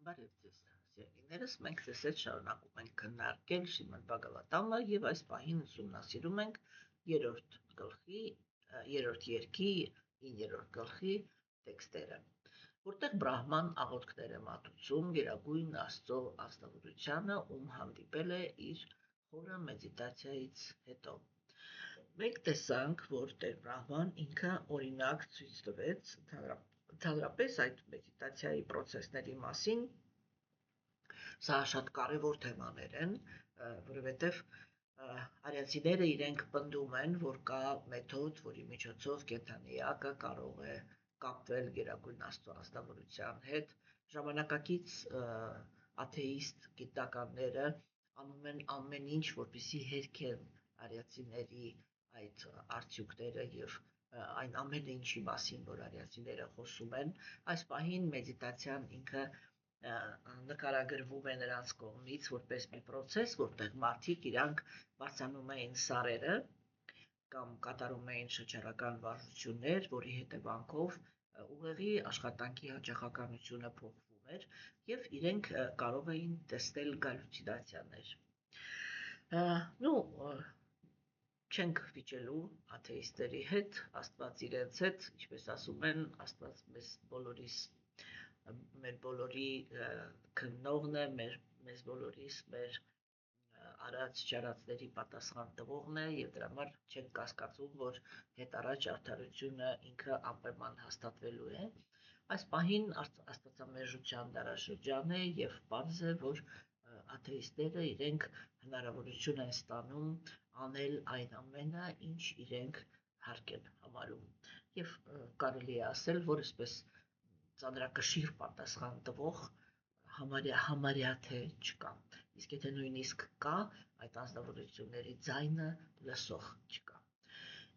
Բարև ձեզ, սիրելիներս, մենք ձեզ հետ շարունակում ենք քննարկել Շիմոն Բաղավատամը եւ այս պահին ուսումնասիրում ենք երրորդ գլխի, երրորդ երկի 9-րդ գլխի տեքստերը, որտեղ Բրահման աղոթքներ է մատուցում Գերագույն Աստծո աստվածությանը, ում հանդիպել է իր խորը մեդիտացիայից հետո։ Մենք տեսանք, որ Տեր Բրահման ինքը օրինակ ցույց տվեց ընդհանրապես այդ մեդիտացիայի process-ների մասին։ Սա շատ կարևոր թեմաներ են, որովհետև արիացիները իրենք պնդում են, որ կա մեթոդ, որի միջոցով կենդանիակը կարող է կապվել Գերագույն Աստծո աստվածության հետ։ Ժամանակակից աթեիստ գիտնականները անում են ամեն ինչ, որպեսզի հերքեն արիացիների այդ արդյունքները եւ այն ամենը ինչի մասին, որ արիացիները խոսում են, այս պահին մեդիտացիան ինքը նկարագրվում է նրանց կողմից որպես մի process, որտեղ մարդիկ իրանք բարձանում էին սարերը կամ կատարում էին շրջարական վարժություններ, որի հետևանքով ուղեղի աշխատանքի հաճախականությունը փոխվում էր եւ իրենք կարող էին տեսնել գալյուցինացիաներ։ Չենք վիճելու աթեիստերի հետ, Աստված իրենց հետ, ինչպես ասում են, Աստված մեր բոլորի քննողն է, մեզ բոլորիս մեր արած չարածների պատասխան տվողն է եւ դրա համար չենք կասկածում, որ հետ առաջ արդարությունը ինքը անպայման հաստատվելու է։ Այս պահին աստվածամերժության դարաշրջան է եւ պարզ է, որ աթեիստները իրենք հնարավորություն են ստանում անել այն ամենը, ինչ իրենք հարկ են համարում։ Եվ կարելի է ասել, որ այսպես ծանրակշիռ պատասխան տվող համարյա թե չկա։ Իսկ եթե նույնիսկ կա, այդ անձնավորությունների ձայնը լսող չկա։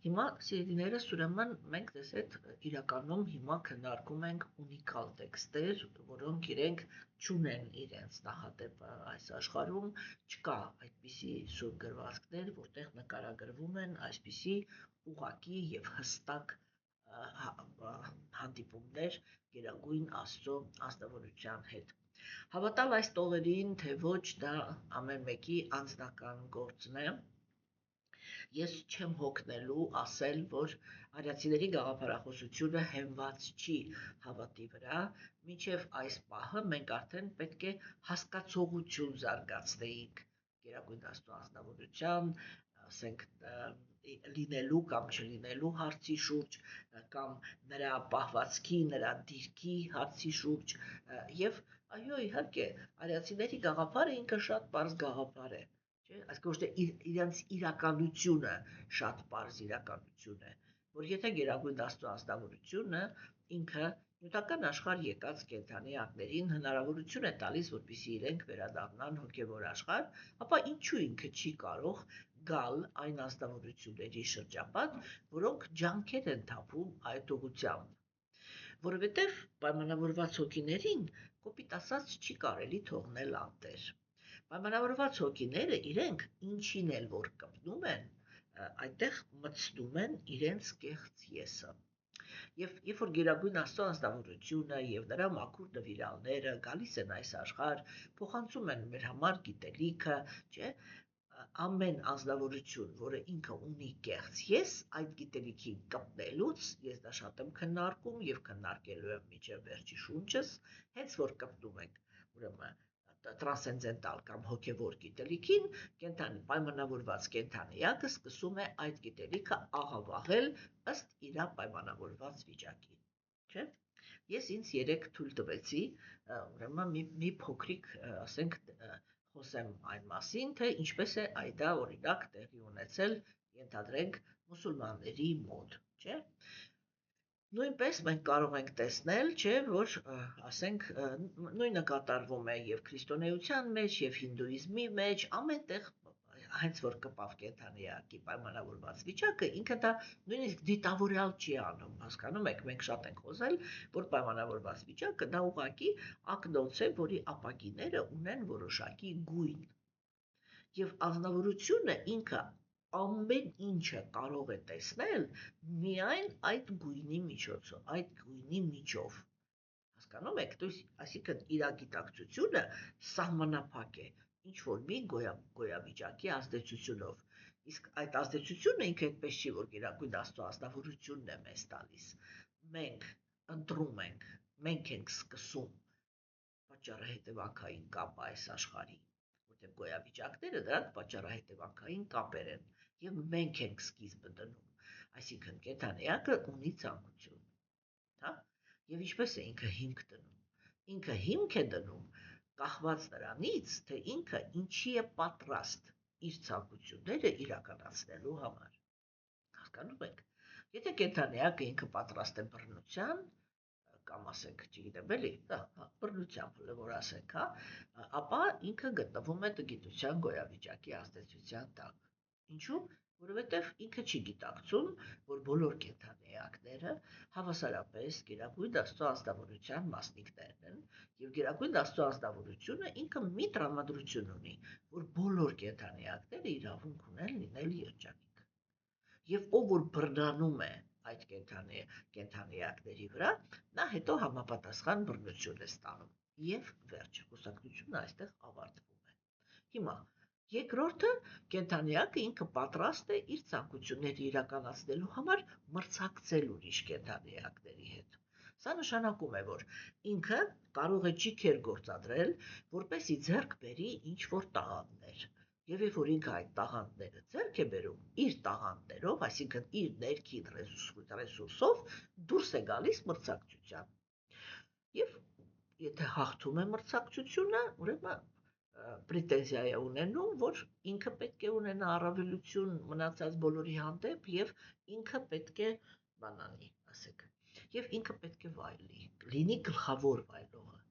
Հիմա սիրելիներս, ուրեմն մենք ձեզ հետ իրականում հիմա քննարկում ենք ունիկալ տեքստեր, որոնք իրենք չունեն իրենց նախադեպը այս աշխարհում, չկա այդպիսի սուրբ գրվածքներ, որտեղ նկարագրվում են այսպիսի ուղղակի եւ հստակ հանդիպումներ Գերագույն Աստծո աստվածության հետ։ Հավատալ այս տողերին, թե ոչ, դա ամեն մեկի անձնական գործն է։ Ես չեմ հոգնելու ասել, որ արիացիների գաղափարախոսությունը հենված չի հավատի վրա, մինչև այս պահը մենք արդեն պետք է հասկացողություն զարգացնեինք Գերագույն Աստծո անձնավորության, ասենք լինելու կամ չլինելու հարցի շուրջ, կամ նրա պահվածքի, նրա դիրքի հարցի շուրջ, եւ այո, իհարկե, արիացիների գաղափարը ինքը շատ պարզ գաղափար է, չէ՞, այսինքն ոչ թե իրենց իրականությունը շատ պարզ իրականություն է, որ եթե Գերագույն Աստծո աստվածությունը ինքը նյութական աշխարհ եկած կենդանիակներին հնարավորություն է տալիս, որպեսզի իրենք վերադառնան հոգևոր աշխարհ, ապա ինչու ինքը չի կարող գալ այն աստվածությունների շրջապատ, որոնք ջանքեր են թափում այդ ուղղությամբ, որովհետև պայմանավորված հոգիներին կոպիտ ասած չի կարելի թողնել անտեր։ Պայմանավորված հոգիները իրենք ինչին էլ որ կպնում են, այնտեղ մտցնում են իրենց կեղծ եսը։ Եվ երբ որ Գերագույն Աստծո անձնավորությունը եւ նրա մաքուր նվիրալները գալիս են այս աշխարհ, փոխանցում են մեր համար գիտելիքը, չէ՞, ամեն անձնավորություն, որը ինքը ունի կեղծ ես, այդ գիտելիքին կպնելուց, ես դա շատ եմ քննարկում եւ քննարկելու եմ մինչեւ վերջի շունչս, հենց որ կպնում ենք, ուրեմն տրանսցենդենտալ կամ հոգևոր գիտելիքին, պայմանավորված կենդանիակը սկսում է այդ գիտելիքը աղավաղել ըստ իր պայմանավորված վիճակի, չէ՞։ Ես ինձ երեք թույլ տվեցի, ուրեմն մի փոքրիկ, ասենք, խոսեմ այն մասին, թե ինչպես է այդա օրինակ տեղի ունեցել, ենթադրենք, մուսուլմանների մոտ, չէ՞։ Նույնպես մենք կարող ենք տեսնել, չէ, որ ասենք նույնը կատարվում է եւ քրիստոնեության մեջ, եւ հինդուիզմի մեջ, ամենտեղ հենց որ կպավ կենդանիակի պայմանավորված վիճակը, ինքը դա նույնիսկ դիտավորյալ չի անում, հասկանում եք, մենք շատ ենք խոսել, որ պայմանավորված վիճակը դա ուղղակի ակնոց է, որի ապակիները ունեն որոշակի գույն։ Եվ անձնավորությունը ինքը ամեն ինչը կարող է տեսնել միայն այդ գույնի միջոցով, այդ գույնի միջով, Հասկանում եք, այսինքն իր գիտակցությունը սահմանափակ է ինչ որ մի գոյավիճակի ազդեցությունով։ Իսկ այդ ազդեցությունը ինքը այդպես չի, որ Գերագույն Աստծո ազնվորությունն է մեզ տալիս։ Մենք ընտրում ենք, մենք ենք սկսում պատճառահետևանքային կապը այս աշխարհի, որտեղ գոյավիճակները դրանք պատճառահետևանքային կապեր են, եւ մենք ենք սկիզբը դնում։ Այսինքն կենդանիակը ունի ցանկություն, հա? Եվ ինչպես է ինքը հիմք դնում։ Ինքը հիմք է դնում կախված նրանից, թե ինքը ինչի է պատրաստ իր ցանկությունները իրականացնելու համար։ Հասկանում եք։ Եթե կենդանիակը ինքը պատրաստ է բռնության, կամ ասենք, չգիտեմ, էլի, բռնության որ ասենք, հա, ապա ինքը գտնվում է գիտության գոյավիճակի ազդեցության տակ։ Ինչու՞։ Որովհետև ինքը չի գիտակցում, որ բոլոր կենդանիակները հավասարապես Գերագույն Աստծո ազնվորության մասնիկներն են, եւ Գերագույն Աստծո ազնվորությունը ինքը մի տրամադրություն ունի, որ բոլոր կենդանիակները իրավունք ունեն լինել երջանիկ։ Եվ ով որ բռնանում է այդ կենդանիակների վրա, նա հետո համապատասխան բռնություն է ստանում։ Եվ վերջը, կուսակցությունը այստեղ ավարտվում է։ Հիմա երկրորդը, կենդանիակը ինքը պատրաստ է իր ցանկությունները իրականացնելու համար մրցակցել ուրիշ կենդանիակների հետ։ Սա նշանակում է, որ ինքը կարող է ճիգեր գործադրել, որպեսզի ձեռք բերի ինչ-որ տաղանդներ։ Եվ երբ որ ինքը այդ տաղանդները ձեռք է բերում, իր տաղանդներով, այսինքն իր ներքին ռեսուրսով դուրս է գալիս մրցակցության։ Եվ եթե հաղթում է մրցակցությունը, ուրեմն պրետենզիա է ունենում, որ ինքը պետք է ունենա առավելություն մնացած բոլորի հանդեպ եւ ինքը պետք է բանանի, ասեք, եւ ինքը պետք է վայելի, լինի գլխավոր վայելողը։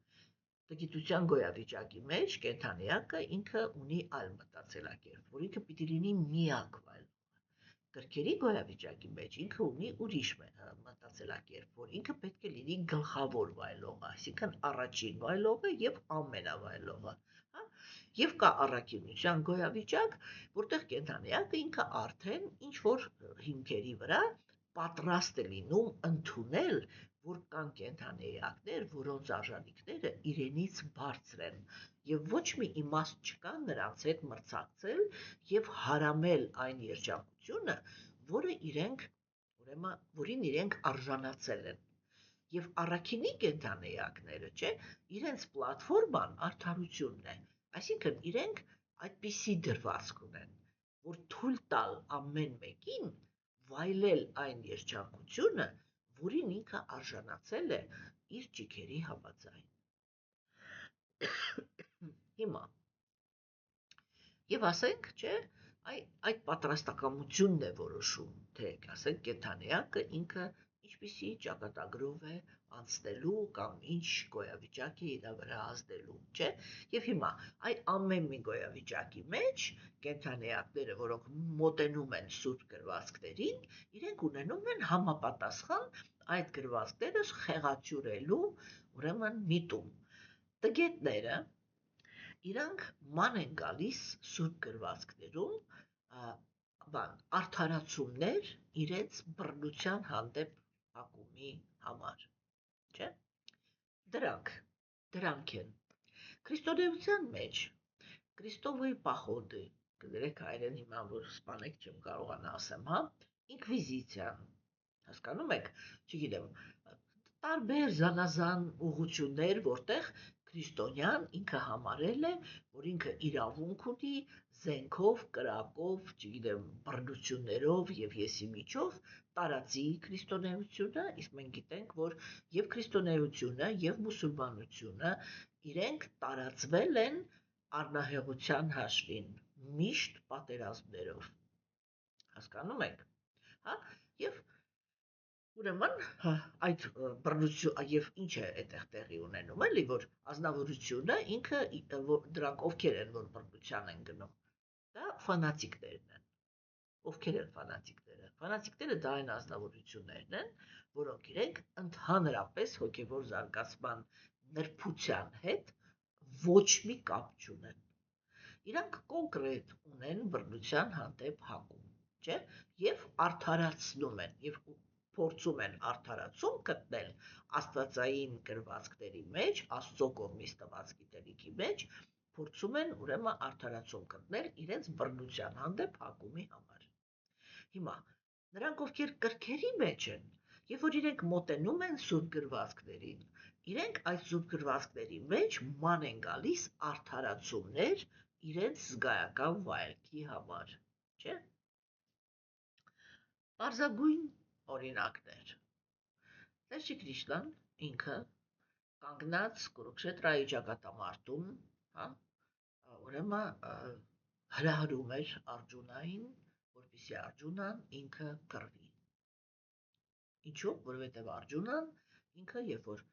Գիտության գոյավիճակի մեջ կենդանիակը ինքը ունի այլ մտածելակերպ, որ ինքը պիտի լինի միակ վայելողը։ Գրքերի գոյավիճակի մեջ ինքը ունի ուրիշ մտածելակերպ, որ ինքը պետք է լինի գլխավոր վայելողը, այսինքն առաջին վայելողը եւ ամենավայելողը, հա։ Եվ կա առաքինության գոյավիճակ, որտեղ կենդանիակը ինքը արդեն ինչ որ հիմքերի վրա պատրաստ է լինում ընդունել, որ կան կենդանիակներ, որոնց արժանինքները իրենից բարձր են, եւ ոչ մի իմաստ չկա նրանց հետ մրցակցել եւ հարամել այն երջանկությունը, որին իրենք արժանացել են։ Եվ առաքինի կենդանիակները, չէ, իրենց պլատֆորման արդարությունն է, այսինքն իրենք այդպիսի դրվածք ունեն, որ թույլ տալ ամեն մեկին վայելել այն երջանկությունը, որին ինքը արժանացել է իր ճիգերի համաձայն։ Հիմա եւ ասենք, չէ, այդ պատրաստակամությունն է որոշում, թե ասենք կենդանիակը ինքը ինչպիսի ճակատագրով է անցնելու կամ ինչ գոյավիճակի իրա վրա ազդելու, չէ։ Եվ հիմա այդ ամեն մի գոյավիճակի մեջ կենդանիակները, որոնք մոտենում են սուրբ գրվածքներին, իրենք ունենում են համապատասխան այդ գրվածքները խեղաթյուրելու, ուրեմն միտում։ Տգետները իրանք ման են գալիս սուրբ գրվածքներում արդարացումներ իրենց բռնության հանդեպ հակումի համար, չէ։ Դրանք են քրիստոնեության մեջ Քրիստովի պախոդը, կներեք հայերեն հիմա որ սպանեք չեմ կարողանա ասեմ, հա, ինկվիզիցիան, հասկանում եք, չգիտեմ, տարբեր զանազան ուղղություններ, որտեղ քրիստոնյան ինքը համարել է, որ ինքը իրավունք ունի զենքով, կրակով, չգիտեմ, բռնություններով եւ եսի միջով տարածի քրիստոնեությունը, իսկ մենք գիտենք, որ եւ քրիստոնեությունը եւ մուսուլմանությունը իրենք տարածվել են առնահեղության հաշվին, միշտ պատերազմներով, հասկանում եք, հա, եւ ուրեմն այդ բռնություն եւ ինչ է այդտեղ տեղի ունենում, էլի, որ ազնվորությունը ինքը դրանք ովքեր են, որ բռնության են գնում, դա ֆանատիկներն են, ովքեր են ֆանատիկները, ֆանատիկները դա այն ազնվորություններն են, որոնք իրենք ընդհանրապես հոգեվոր զարգացման նրբության հետ ոչ մի կապ չունեն, իրանք կոնկրետ ունեն բռնության հանդեպ հակում, չէ, եւ արդարացնում են, եւ փորձում են արդարացում գտնել աստվածային գրվածքների մեջ, Աստծո կողմից տված գիտելիքի մեջ, փորձում են ուրեմն արդարացում գտնել իրենց բռնության հանդեպ հակումի համար։ Հիմա նրանք, ովքեր կրքերի մեջ են, երբ որ իրենք մոտենում են սուրբ գրվածքներին, իրենք այդ սուրբ գրվածքների մեջ ման են գալիս արդարացումներ իրենց զգայական վայելքի համար, չէ՞։ Պարզագույն օրինակներ։ Տեր Կրիշնան ինքը կանգնած Կուրուքշետրայի ճակատամարտում, հա, ուրեմն հրահրում էր Արգջունային, որպեսզի Արգջունան ինքը կռվի։ Ինչու՞, որովհետև Արգջունան ինքը երբ որ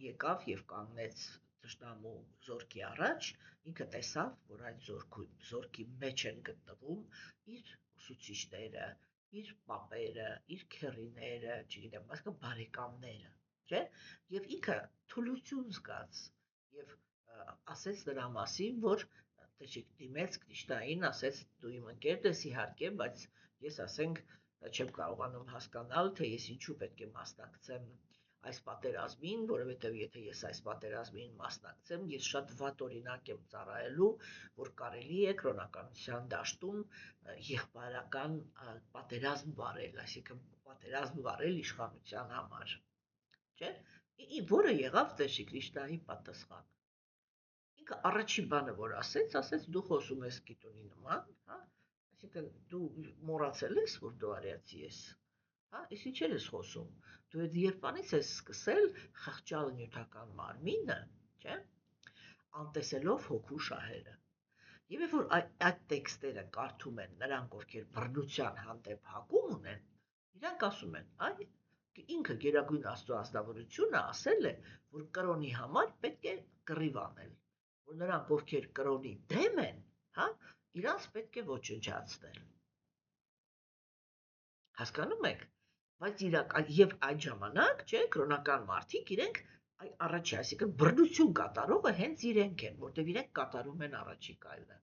եկավ եւ կանգնեց թշնամու զորքի առաջ, ինքը տեսավ, որ այդ զորքի մեջ են գտնվում իր ուսուցիչները, իր պապերը, իր քեռիները, չգիտեմ, այսինքն բարեկամները, չէ՞։ Եվ ինքը թուլություն զգաց եւ ասեց նրա մասին, որ դիմեց Կրիշնային, ասեց դու իմ ընկերն ես իհարկե, բայց ես ասենք չեմ կարողանում հասկանալ, թե ես ինչու պետք է մասնակցեմ այս պատերազմին, որովհետև եթե ես այս պատերազմին մասնակցեմ, ես շատ վատ օրինակ եմ ծառայելու, որ կարելի է կրոնականության դաշտում եղբայրական պատերազմ վարել, այսինքն պատերազմ վարել իշխանության համար, չէ՞։ Որը եղավ Տեր Կրիշնայի պատասխանը։ Ինքը առաջին բանը որ ասեց դու խոսում ես գիտունի նման, հա, այսինքն դու մոռացել ես, որ դու արիացի ես, հա, իսկ ինչ ես խոսում, դու այդ երբանից ես սկսել խղճալ նյութական մարմինը, չէ՞, անտեսելով հոգու շահերը։ Եվ երբ որ այդ տեքստերը կարդում են նրանք, ովքեր բռնության հանդեպ հակում ունեն, իրանք ասում են, այ ինքը Գերագույն Աստծո ազնվորությունը ասել է, որ կրոնի համար պետք է կռիվ անել, որ նրանք, ովքեր կրոնի դեմ են, հա, իրանց պետք է ոչնչացնել։ Հասկանում եք։ Բայց եւ այդ ժամանակ, չէ, կրոնական մարդիկ իրենք առաջի, այսինքն բռնություն կատարողը հենց իրենք են, որտեղ իրենք կատարում են առաջի կայլը։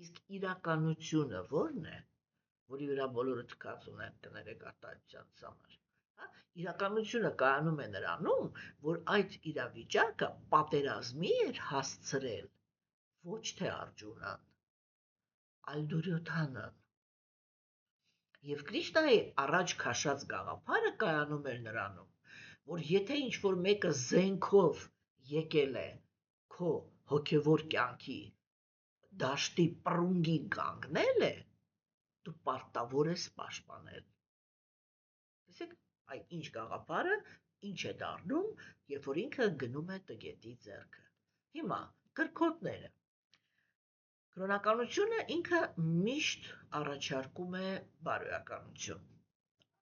Իսկ իրականությունը ո՞րն է, որի վրա բոլորը թքած ունեն, կներեք արտահայտության համար։ Հա, իրականությունը կայանում է նրանում, որ այդ իրավիճակը պատերազմի էր հասցրել ոչ թե Արգջունան, այլ Դուրյոդհանը։ Եվ Կրիշնայի առաջ քաշած գաղափարը կայանում էր նրանում, որ եթե ինչ-որ մեկը զենքով եկել է քո հոգևոր կյանքի դաշտի պռունգին կանգնել է, դու պարտավոր ես պաշտպանել։ Տեսեք, այդ ինչ գաղափարը ինչ է դառնում, երբ որ ինքը գնում է տգետի ձեռքը։ Հիմա գրքոթները։ Կրոնականությունը ինքը միշտ առաջարկում է բարոյականություն։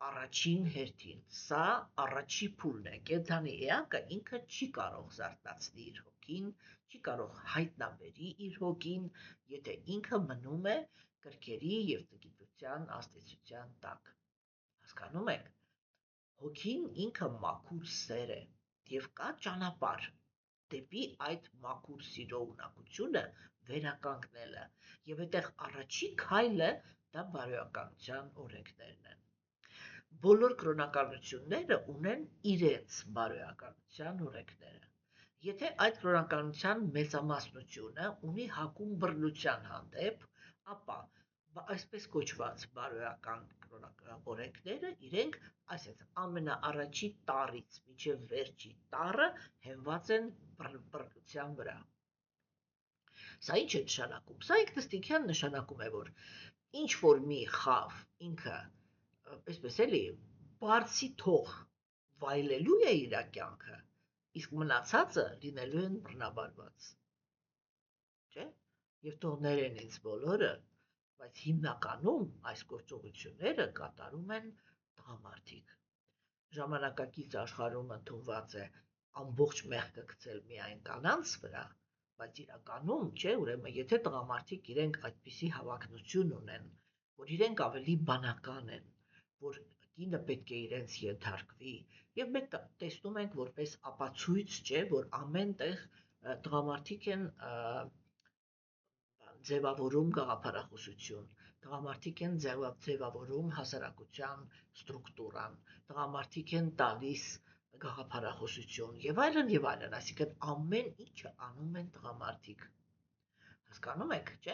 Առաջին հերթին, սա առաջի փուլն է, կենդանի էակը ինքը չի կարող զարթացնի իր հոգին, չի կարող հայտնաբերի իր հոգին, եթե ինքը մնում է կրքերի եւ տգիտության ազդեցության տակ։ Հասկանում եք։ Հոգին ինքը մաքուր սեր է եւ կա ճանապարհ դեպի այդ մաքուր սիրո ունակությունը վերականգնելը եւ այդտեղ առաջի քայլը դա բարոյականության օրենքներն են։ Բոլոր կրոնականությունները ունեն իրենց բարոյականության օրենքները։ Եթե այդ կրոնականության մեծամասնությունը ունի հակում բռնության հանդեպ, ապա այսպես կոչված բարոյական օրենքները իրենք, այսինքն ամենաառաջի տառից մինչև վերջի տառը հենված են բռնության վրա։ Սա ինչ է նշանակում։ Սա ինքնըստինքյան նշանակում է, որ ինչ որ մի խավ ինքը, այսպես էլի, բարձի թող վայելելու է իր կյանքը, իսկ մնացածը լինելու են բռնաբարված։ Չէ՞։ Եվ թողներ են ինձ բոլորը, բայց հիմնականում այս գործողությունները կատարում են տղամարդիկ։ Ժամանակակից աշխարհում ընդունված է ամբողջ մեղքը գցել միայն կանանց վրա, բայց իրականում, չէ, ուրեմն եթե տղամարդիկ իրենք այդպիսի հավակնություն ունեն, որ իրենք ավելի բանական են, որ կինը պետք է իրենց ենթարկվի, եւ մենք տեսնում ենք որպես ապացույց, չէ, որ ամեն տեղ տղամարդիկ են ձևավորում գաղափարախոսություն, Տղամարդիկ են ձևավորում հասարակության ստրուկտուրան, տղամարդիկ են տալիս գաղափարախոսություն եւ այլն, այսինքն ամեն ինչը անում են տղամարդիկ։ Հասկանում եք, չէ՞։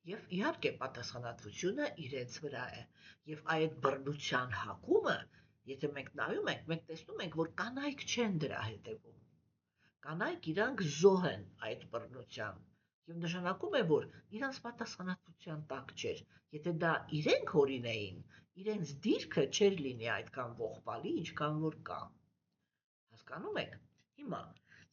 Եվ իհարկե պատասխանատվությունը իրենց վրա է։ Եվ այդ բռնության հակումը, եթե մենք նայում ենք, մենք տեսնում ենք, որ կանայք չեն դրա հետևում։ Կանայք իրանք զոհ են այդ բռնության։ Եվ նշանակում է, որ իրանց պատասխանատվության տակ չէր։ Եթե դա իրենք հորինեին, իրենց դիրքը չէր լինի այդքան ողբալի, ինչքան որ կա։ Հասկանում եք։ Հիմա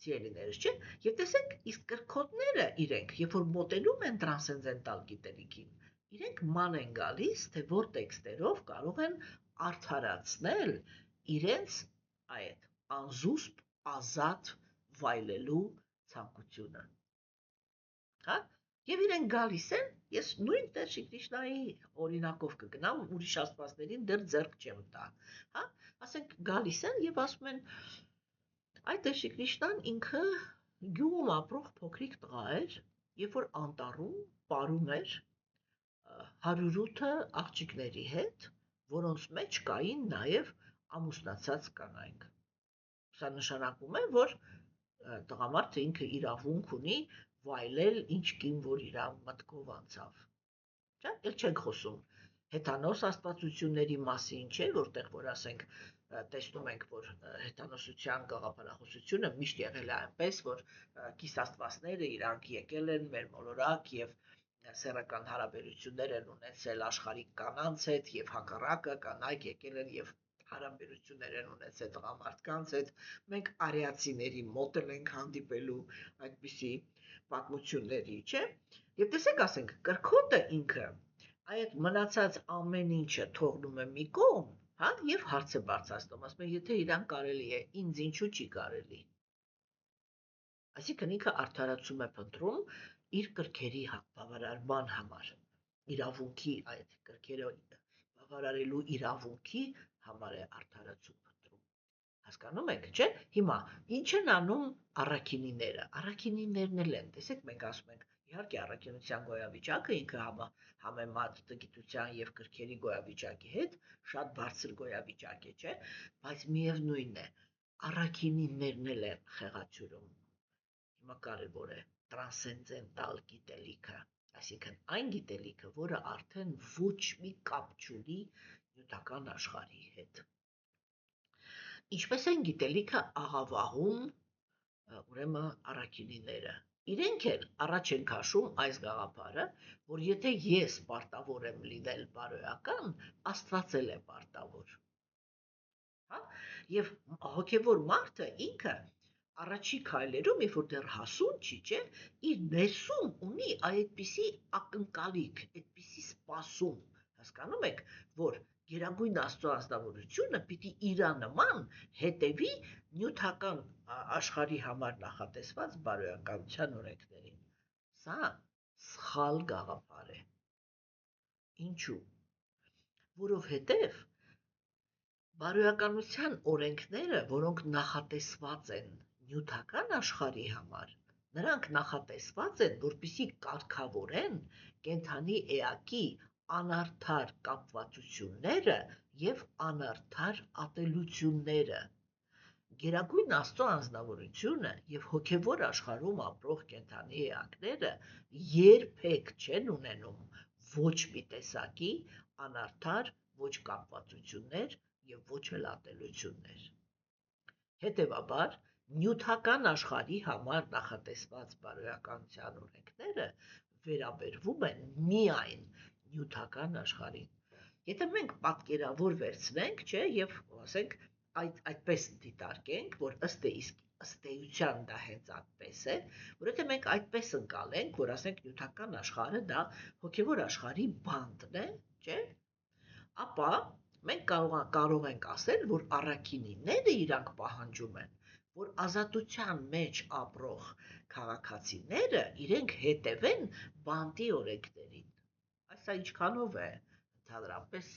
սիրելիներս, չէ՞։ Եվ տեսեք, իսկ կրքոտները իրենք, երբ որ մոտենում են տրանսցենդենտալ գիտելիքին, իրենք ման են գալիս, թե որ տեքստերով կարող են արդարացնել իրենց այդ անզուսպ, ազատ վայելելու ցանկությունը։ Հա? Եվ իրենք գալիս են, ես նույն Տեր Շրի Կրիշնայի օրինակով կգնամ, ուրիշ աստվածներին դեռ ձեռք չեմ տա, հա? Ասենք գալիս են եւ ասում են այդ Տեր Շրի Կրիշնան ինքը գյուղում ապրող փոքրիկ տղա էր, երբ որ անտառում պարում էր 108 աղջիկների հետ, որոնց մեջ կային նաեւ ամուսնացած կանայք։ Սա նշանակում է, որ տղամարդը ինքը իրավունք ունի վայելել ինչ կին, որ իր մտքով անցավ։ Չէ՞, էլ չենք խոսում հեթանոս աստվածությունների մասին, չէ՞, որտեղ որ ասենք տեսնում ենք, որ հեթանոսության գաղափարախոսությունը միշտ եղել է այնպես, որ կիս աստվածները իրանք եկել են մեր մոլորակ եւ սեռական հարաբերություններ են ունեցել աշխարհիկ կանանց հետ եւ հակառակը կանայք եկել են եւ հարաբերություններ են ունեցել տղամարդկանց հետ, մենք արիացիների մոտ ենք հանդիպելու այդպիսի պատմությունների, չէ՞։ Եվ տեսեք, ասենք, կրքոտը ինքը այդ մնացած ամեն ինչը թողնում է մի կողմ, հա, եւ հարց է բարձրացնում, ասում է, եթե իրան կարելի է, ինձ ինչու չի կարելի։ Այսինքն ինքը արդարացում է փնտրում իր կրքերի բավարարման համար, իրավունքի այդ կրքերը բավարարելու իրավունքի համար է արդարացում փնտրում։ Հասկանում եք, չէ՞։ Հիմա ինչ են անում առաքինիները։ Առաքինիներն էլ են, տեսեք, մենք ասում ենք, իհարկե առաքինության գոյավիճակը ինքը համեմատ գիտության եւ կրքերի գոյավիճակի հետ շատ բարձր գոյավիճակ է, չէ՞, բայց միևնույն է, առաքինիներն էլ են խեղաթյուրում։ Հիմա կարևոր է տրանսցենդենտալ գիտելիքը, այսինքն այն գիտելիքը, որը արդեն ոչ մի կապ չունի նյութական աշխարհի հետ։ Ինչպես են գիտելիքը աղավաղում ուրեմն առաքինիները։ Իրենք էլ առաջ են քաշում այս գաղափարը, որ եթե ես պարտավոր եմ լինել բարոյական, Աստված էլ է պարտավոր։ Հա? Եվ հոգևոր մարդը ինքը առաջի քայլերում, երբ որ դեռ հասուն չի, չէ, իր ներսում ունի այդպիսի ակնկալիք, այդպիսի սպասում, հասկանում եք, որ Գերագույն Աստծո ազնվորությունը պիտի իրա նման հետևի նյութական աշխարհի համար նախատեսված բարոյականության օրենքներին։ Սա սխալ գաղափար է։ Ինչու՞։ Որովհետև բարոյականության օրենքները, որոնք նախատեսված են նյութական աշխարհի համար, նրանք նախատեսված են, որպեսզի կարգավորեն կենդանի էակի անարդար կապվածությունները եւ անարդար ատելությունները։ Գերագույն Աստծո անձնավորությունը եւ հոգևոր աշխարհում ապրող կենդանի էակները երբեք չեն ունենում ոչ մի տեսակի անարդար ոչ կապվածություններ եւ ոչ էլ ատելություններ։ Հետևաբար նյութական աշխարհի համար նախատեսված բարոյականության օրենքները վերաբերվում են միայն նյութական աշխարհին։ Եթե մենք պատկերավոր վերցնենք, չէ, եւ ասենք այդպես դիտարկենք, որ ըստ էության դա հենց այդպես է, որ եթե մենք այդպես ընկալենք, որ ասենք նյութական աշխարհը դա հոգևոր աշխարհի բանտն է, չէ, ապա մենք կարող ենք ասել, որ առաքինիները իրանք պահանջում են, որ ազատության մեջ ապրող քաղաքացիները իրենք հետևեն բանտի օրենքներին։ Այսա ինչքանով է ընդհանրապես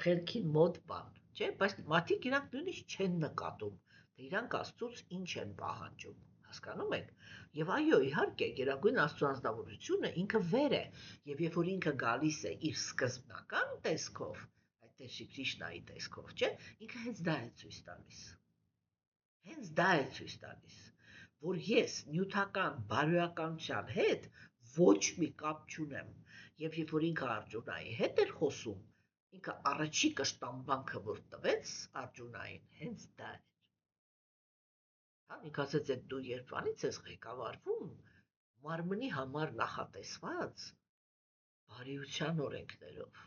խելքին մոտ բան, չէ, բայց մարդիկ իրանք նույնիսկ չեն նկատում, թե իրանք Աստծուց ինչ են պահանջում, Հասկանում եք։ Եվ այո, իհարկե, Գերագույն Աստծո անձնավորությունը ինքը վեր է, եւ երբ որ ինքը գալիս է իր սկզբնական տեսքով, այդ Տեր Կրիշնայի տեսքով, չէ, ինքը հենց դա է ցույց տալիս։ Հենց դա է ցույց տալիս, որ ես նյութական բարոյականության հետ ոչ մի կապ չունեմ, եւ երբ որ ինքը Արգյունայի հետ էր խոսում, ինքը առաջի կշտամբանքը, որ տվեց Արգյունային, հենց դա է։ Ինքը ասեց, դու երբանից ես ղեկավարվում մարմնի համար նախատեսված բարիության օրենքներով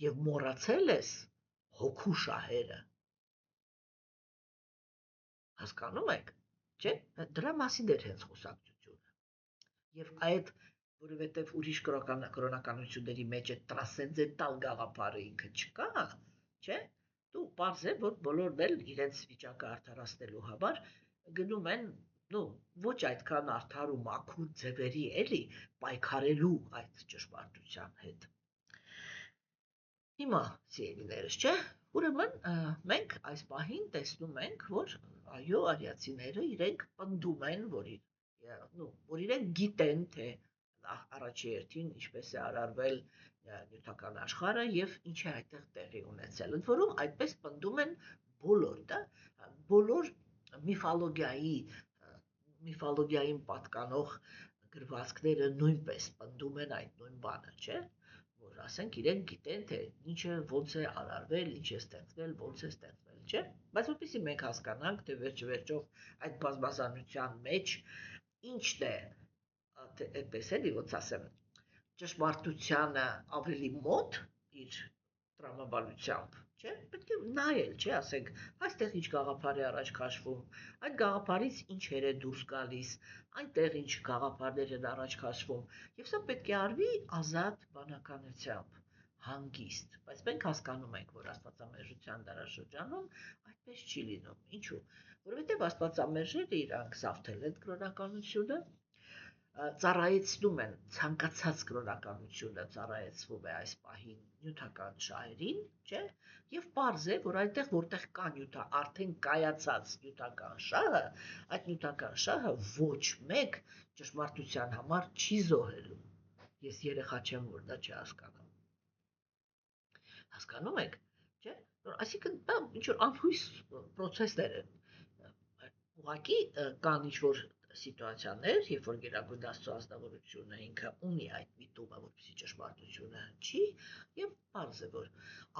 եւ մոռացել ես հոգու շահերը։ Հասկանում եք, չէ՞։ Դրա մասին էր հենց խոսակցությունը։ Եվ այդ, որովհետեւ ուրիշ կրոնականությունների մեջ է տրանսցենդենտալ գաղափարը ինքը չկա, չէ՞։ Դու պարզ է, որ բոլորն էլ իրենց վիճակը արդարացնելու համար գնում են, ոչ այդքան արդար ու մաքուր ձևերի էլի պայքարելու այդ ճշմարտության հետ։ Հիմա, սիրելիներս, չէ՞, ուրեմն մենք այս պահին տեսնում ենք, որ այո, արիացիները իրենք պնդում են, որ իրենք գիտեն, թե առաջի հերթին ինչպես է արարվել նյութական աշխարհը եւ ինչ է այդտեղ տեղի ունեցել։ Ընդ որում այդպես պնդում են բոլոր միֆոլոգիային պատկանող գրվածքները նույնպես պնդում են այդ նույն բանը, չէ՞, որ ասենք իրենք գիտեն, թե ինչը ոնց է արարվել, ինչ է ստեղծվել, ոնց է ստեղծվել, չէ՞։ Բայց որպեսզի մենք հասկանանք, թե վերջով այդ բազմազանության մեջ ինչն է, այդպես էլի, ոնց ասեմ, ճշմարտությանը ավելի մոտ իր տրամաբանությամբ, չէ՞, պետք է նայել, չէ՞, ասենք, այստեղ ինչ գաղափար է առաջ քաշվում, այդ գաղափարից ինչեր է դուրս գալիս, այնտեղ ինչ գաղափարներ են առաջ քաշվում, եւ սա պետք է արվի ազատ բանականությամբ, հանգիստ, բայց մենք հասկանում ենք, որ Աստվածամերժության դարաշրջանում այդպես չի լինում։ Ինչու՞։ Որովհետեւ Աստվածամերժերը իրանք զավթել են կրոնականությունը, ծառայեցնում են ցանկացած կրոնականությունը ծառայեցվում է այս պահին նյութական շահերին, չէ՞, եւ պարզ է, որ այնտեղ որտեղ կա արդեն կայացած նյութական շահը, այդ նյութական շահը ոչ մեկ ճշմարտության համար չի զոհելու։ Ես երեխա չեմ, որ դա չհասկանամ։ Հասկանում եք, չէ՞։ Այսինքն դա ինչ որ անհույս process-ներ են։ Ուղղակի կան ինչ որ սիտուացիաներ, երբ որ Գերագույն Աստծո ազնվորությունը ինքը ունի այդ միտումը, որպեսզի ճշմարտությունը հնչի, եւ պարզ է, որ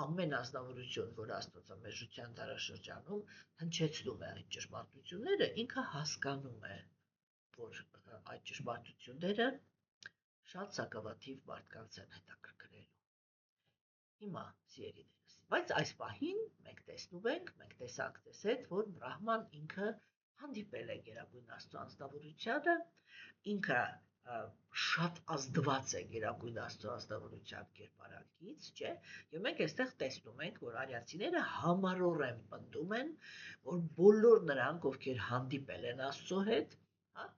ամեն ազնվորություն, որ Աստվածամերժության դարաշրջանում հնչեցնում է այդ ճշմարտությունները, ինքը հասկանում է, որ այդ ճշմարտությունները շատ սակավաթիվ մարդկանց են հետաքրքրելու։ Հիմա, սիրելիներս, բայց այս պահին մենք տեսանք, որ Բրահման ինքը հանդիպել է Գերագույն Աստծո անձնավորությանը, ինքը շատ ազդված է Գերագույն Աստծո անձնավորության կերպարանքից, չէ՞, եւ մենք այստեղ տեսնում ենք, որ արիացիները համառորեն պնդում են, որ բոլոր նրանք, ովքեր հանդիպել են Աստծո հետ, հա,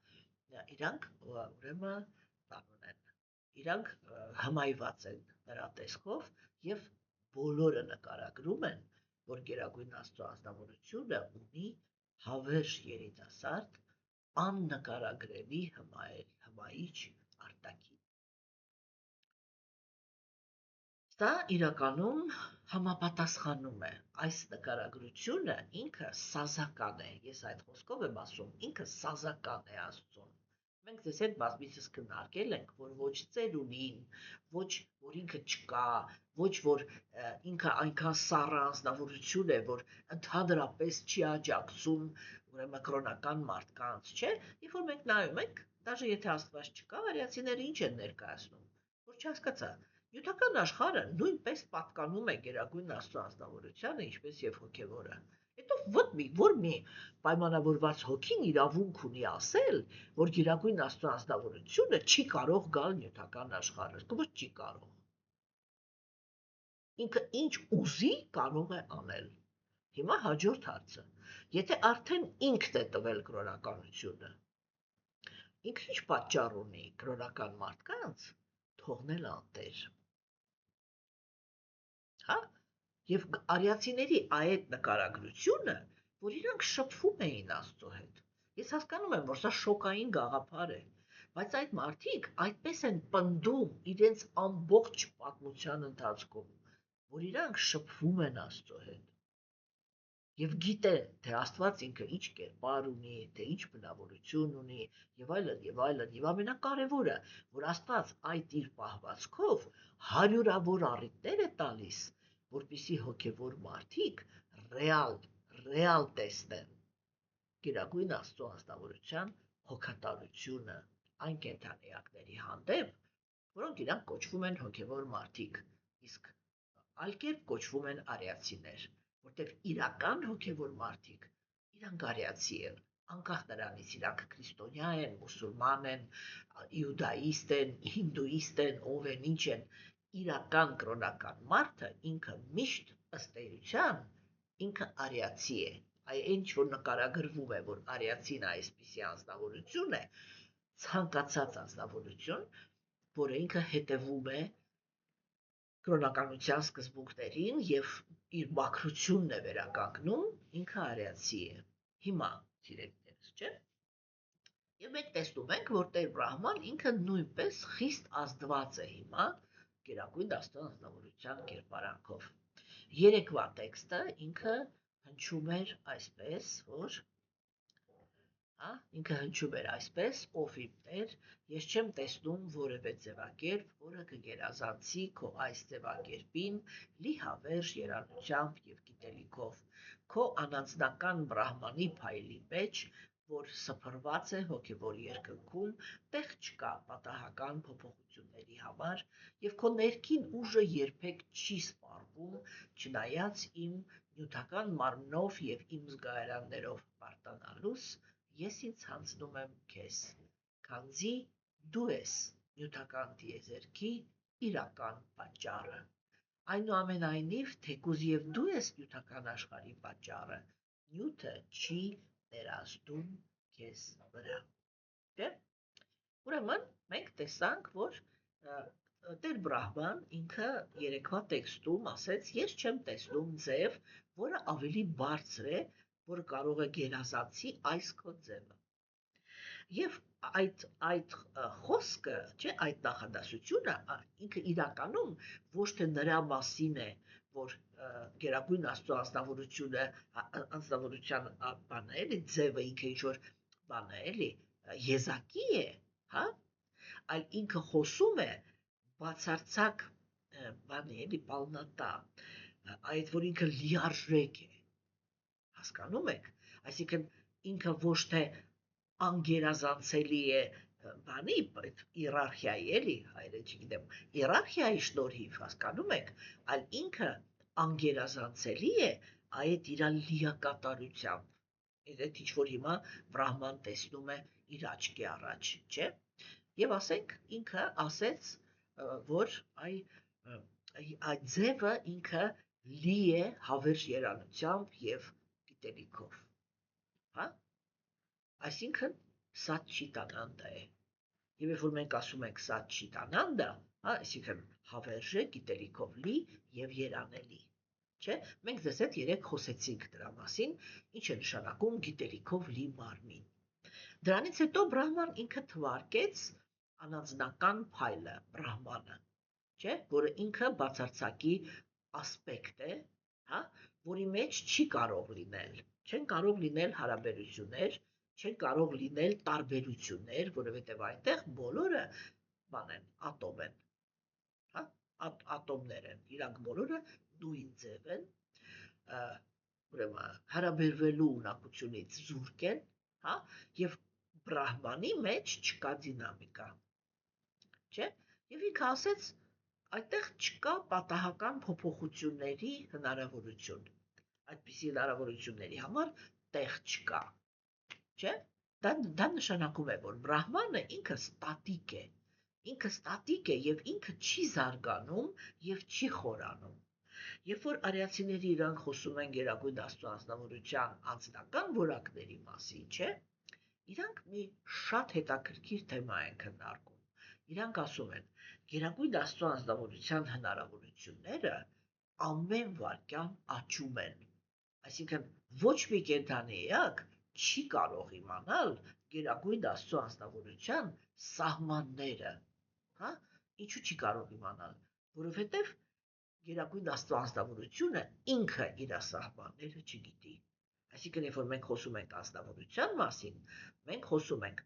իրանք ուրեմն բան են, իրանք հմայված են նրա տեսքով եւ բոլորը նկարագրում են, որ Գերագույն Աստծո անձնավորությունը ունի հավերժ երիտասարդ, աննկարագրելի հմայիչ արտաքին։ Սա իրականում համապատասխանում է, այս նկարագրությունը ինքը սազական է, ես այդ խոսքով եմ ասում, ինքը սազական է Աստծուն։ Մենք ձեզ հետ բազմիցս քննարկել ենք, որ ոչ ծերունին, ոչ որ ինքը չկա, ոչ որ ինքը այնքան սառը անձնավորություն է, որ ընդհանրապես չի աջակցում ուրեմն կրոնական մարդկանց, չէ՞։ Երբ որ մենք նայում ենք, դաժե եթե Աստված չկա, արիացիները ինչ են ներկայացնում, որ չհասկացա։ Նյութական աշխարհը նույնպես պատկանում է Գերագույն Աստծո անձնավորությանը, ինչպես եւ հոգեվորը։ Հետո որ մի պայմանավորված հոգին իրավունք ունի ասել, որ Գերագույն Աստծո անձնավորությունը չի կարող գալ նյութական աշխարհը, ոչ չի կարող։ Ինքը ինչ ուզի կարող է անել։ Հիմա հաջորդ հարցը. եթե արդեն ինքն է տվել կրոնականությունը, ինքը ինչ պատճառ ունի կրոնական մարդկանց թողնել անտեր։ Հա? Եվ արիացիների այդ նկարագրությունը, որ իրանք շփվում էին Աստծո հետ, Ես հասկանում եմ, որ սա շոկային գաղափար է, բայց այդ մարդիկ այդպես են պնդում իրենց ամբողջ պատմության ընթացքում, որ իրանք շփվում են Աստծո հետ։ Եվ գիտե, թե Աստված ինքը ինչ կերպար ունի, թե ինչ բնավորություն ունի, եւ այլն, եւ այլն, եւ ամենակարևորը, որ Աստված այդ իր պահվածքով հարյուրավոր առիթներ է տալիս, որպիսի հոգևոր մարդիկ ռեալ տեսնեն Գերագույն Աստծո անձնավորության հոգատարությունը այն կենդանիակների հանդեպ, որոնք իրանք կոչվում են հոգևոր մարդիկ, իսկ այլ կերպ կոչվում են արիացիներ, որտեղ իրական հոգևոր մարդիկ իրանք արիացի են, անկախ նրանից իրանք քրիստոնյա են, մուսուլման են, իուդաիստ են, հինդուիստ են, ով են, ինչ են, իրական կրոնական մարդը ինքը միշտ ըստ էության ինքը արիացի է, ինչ որ նկարագրվում է, որ արիացին այսպիսի անձնավորություն է, ցանկացած անձնավորություն, որը ինքը հետևում է կրոնականության սկզբունքներին եւ իր մաքրությունն է վերականգնում, ինքը արիացի է։ Հիմա, սիրելիներս, չէ՞։ Եվ մենք տեսնում ենք, որ Տեր Բրահման ինքը նույնպես խիստ ազդված է հիմա Գերագույն Աստծո անձնավորության կերպարանքով։ Երեկվա տեքստը ինքը հնչում էր այսպես, որ ինքը հնչում էր այսպես, ով իմ Տեր, ես չեմ տեսնում որևէ ձևակերպ, որը կգերազանցի քո այս ձևակերպին լի հավերժ երանությամբ եւ գիտելիքով, քո անանձնական Բրահմանի փայլի մեջ, որ սփռված է հոգևոր երկնքում, տեղ չկա պատահական փոփոխությունների համար, եւ քո ներքին ուժը երբեք չի սպառվում, չնայած իմ նյութական մարմնով եւ իմ զգայարաններով պարտանալուս, ես ինձ հանձնում եմ քեզ, քանզի դու ես նյութական տիեզերքի իրական պատճառը։ Այնուամենայնիվ, թեկուզ եւ դու ես նյութական աշխարհի պատճառը, նյութը չի ներազդում քեզ վրա։ Չէ՞։ Ուրեմն մենք տեսանք, որ Տեր Բրահման ինքը երեկվա տեքստում ասեց, ես չեմ տեսնում ձև, որը ավելի բարձր է, որը կարող է գերազանցի այս քո ձևը։ Եվ այդ խոսքը, չէ, այդ նախադասությունը ինքը իրականում ոչ թե նրա մասին է, որ Գերագույն Աստծո անձնավորության բանը էլի, ձևը ինքը ինչ որ բան է էլի, եզակի է, հա, այլ ինքը խոսում է բացարձակ բանի էլի պալնատա, այդ որ ինքը լիարժեք է, հասկանում եք, այսինքն ինքը ոչ թե անգերազանցելի է բանի, իերարխիայի էլի, հայրը չգիտեմ, իերարխիայի շնորհիվ, հասկանում եք, այլ ինքը անգերազանցելի է այդ իր լիակատարությամբ, այդ ինչ որ հիմա Բրահման տեսնում է իր աչքի առաջ, չէ՞։ Եվ ասենք ինքը ասեց, որ այդ ձևը ինքը լի է հավերժ երանությամբ եւ գիտելիքով, հա։ Այսինքն Սաչիտանանդա է։ Եվ երբ որ մենք ասում ենք Սաչիտանանդա, հա, այսինքն հավերժ է, գիտելիքով լի եւ երանելի, չէ՞։ Մենք ձեզ հետ երեք խոսեցինք դրա մասին, ինչ է նշանակում գիտելիքով լի մարմին։ Դրանից հետո Բրահման ինքը թվարկեց անանձնական փայլը, Բրահմանը, չէ՞, որը ինքը բացարձակի ասպեկտ է, հա, որի մեջ չի կարող լինել, չեն կարող լինել հարաբերություններ, չեն կարող լինել տարբերություններ, որովհետև այնտեղ բոլորը բան են, ատոմ են, հա, ատոմներ են, իրանք բոլորը նույն ձև են, ուրեմն հարաբերվելու ունակությունից զուրկ են, հա, եւ Բրահմանի մեջ չկա դինամիկա, չէ՞, եւ ինքը ասեց, այդտեղ չկա պատահական փոփոխությունների հնարավորություն, այդպիսի հնարավորությունների համար տեղ չկա, չէ՞, դա նշանակում է, որ Բրահմանը ինքը ստատիկ է եւ ինքը չի զարգանում եւ չի խորանում։ Երբ որ արիացիները իրանք խոսում են Գերագույն Աստծո անձնավորության անձնական որակների մասին, չէ՞, իրանք մի շատ հետաքրքիր թեմա են քննարկում։ Իրանք ասում են, Գերագույն Աստծո անձնավորության հնարավորությունները ամեն վայրկյան աճում են։ Այսինքն ոչ մի կենդանի էակ չի կարող իմանալ Գերագույն Աստծո անձնավորության սահմանները, հա? Ինչու չի կարող իմանալ, որովհետև Գերագույն Աստծո անձնավորությունը ինքը իր սահմանները չգիտի։ Այսինքն, երբ որ մենք խոսում ենք անձնավորության մասին, մենք խոսում ենք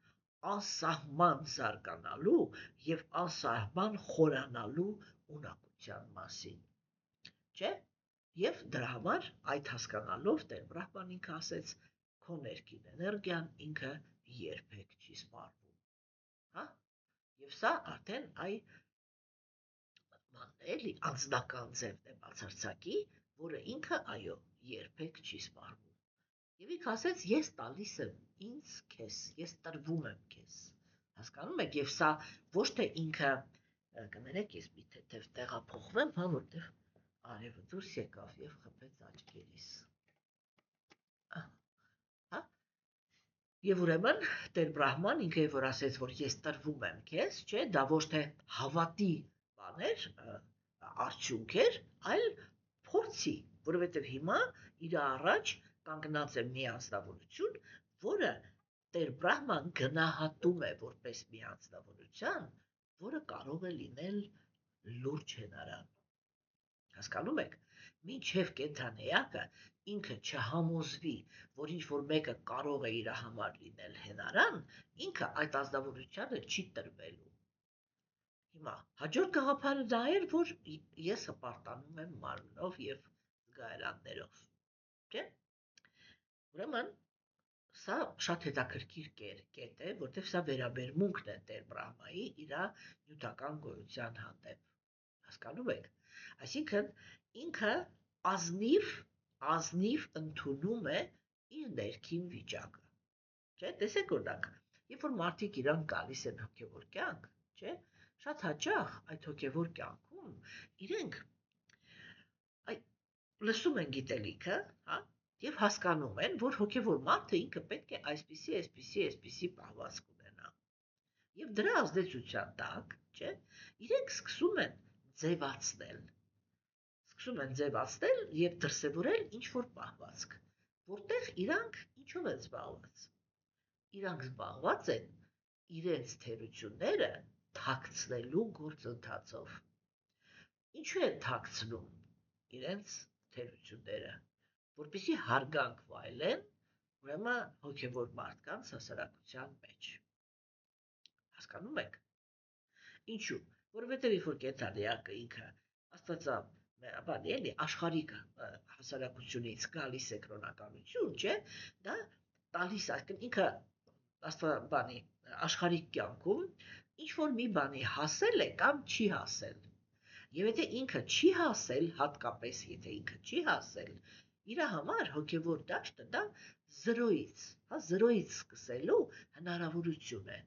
անսահման զարգանալու եւ անսահման խորանալու ունակության մասին, չէ՞։ Եվ դրա համար այդ հասկանալով Տեր Բրահման ինքը ասեց. քո ներքին էներգիան ինքը երբեք չի սպառվում, հա։ Եվ սա արդեն էլի անձնական ձևն է բացարձակի, որը ինքը այո, երբեք չի սպառվում։ Եվ ինքը ասեց, ես տալիս եմ ինձ քեզ, ես տրվում եմ քեզ։ Հասկանում եք, եւ սա ոչ թե ինքը կներեք, ես մի թեթև տեղափոխվեմ, հա, որտեղ արևը դուրս եկավ եւ խփեց աչքերիս։ Հա։ Եվ ուրեմն Տեր Բրահման ինքը որ ասեց, որ ես տրվում եմ քեզ, չէ, դա ոչ թե հավատի բան էր, արդյունք էր, այլ փորձի, որովհետև հիմա իր առաջ կանգնած է մի անձնավորություն, որը Տեր Բրահման գնահատում է որպես մի անձնավորության, որը կարող է լինել լուրջ հենարան։ Հասկանում եք, մինչև կենդանեակը ինքը չհամոզվի, որ ինչ-որ մեկը կարող է իր համար լինել հենարան, ինքը այդ անձնավորությանը չի տրվելու։ Հիմա, հաջորդ գաղափարը դա էր, որ ես հպարտանում եմ մարմնով և զգայարաններով, չէ՞։ Ուրեմն, սա շատ հետաքրքիր կետ է, որտեղ սա վերաբերմունքն է Տեր Բրահմայի իր նյութական գոյության հանդեպ։ Հասկանում եք։ Այսինքն ինքը ազնիվ ընդունում է իր ներքին վիճակը, չէ՞, տեսեք օրինակ, երբ որ մարդիկ իրան գալիս են հոգևոր կյանք, չէ՞, շատ հաճախ այդ հոգևոր կյանքում իրենք լսում են գիտելիքը, հա, եւ հասկանում են, որ հոգևոր մարդը ինքը պետք է այսպիսի պահվածք ունենա։ Եվ դրա ազդեցության տակ, չէ, իրենք սկսում են ձևացնել եւ դրսեւորել ինչ-որ պահվածք, որտեղ իրանք ինչով են զբաղված։ Իրանք զբաղված են իրենց թերությունները թաքցնելու գործընթացով։ Ինչու են թաքցնում իրենց թերությունները, որպեսզի հարգանք վայելեն, ուրեմն հոգևոր մարդկանց հասարակության մեջ։ Հասկանում եք։ Ինչու՞։ Որովհետև երբ որ կենդանեակը ինքը աստվածաբանի էլի աշխարհիկ հասարակությունից գալիս է կրոնականություն, չէ, դա տալիս է, ինքը աստվածաբանի աշխարհիկ կյանքում ինչ որ մի բանի հասել է կամ չի հասել։ Եվ եթե ինքը չի հասել, հատկապես եթե ինքը չի հասել, իր համար հոգևոր դաշտը դա զրոյից սկսելու հնարավորություն է։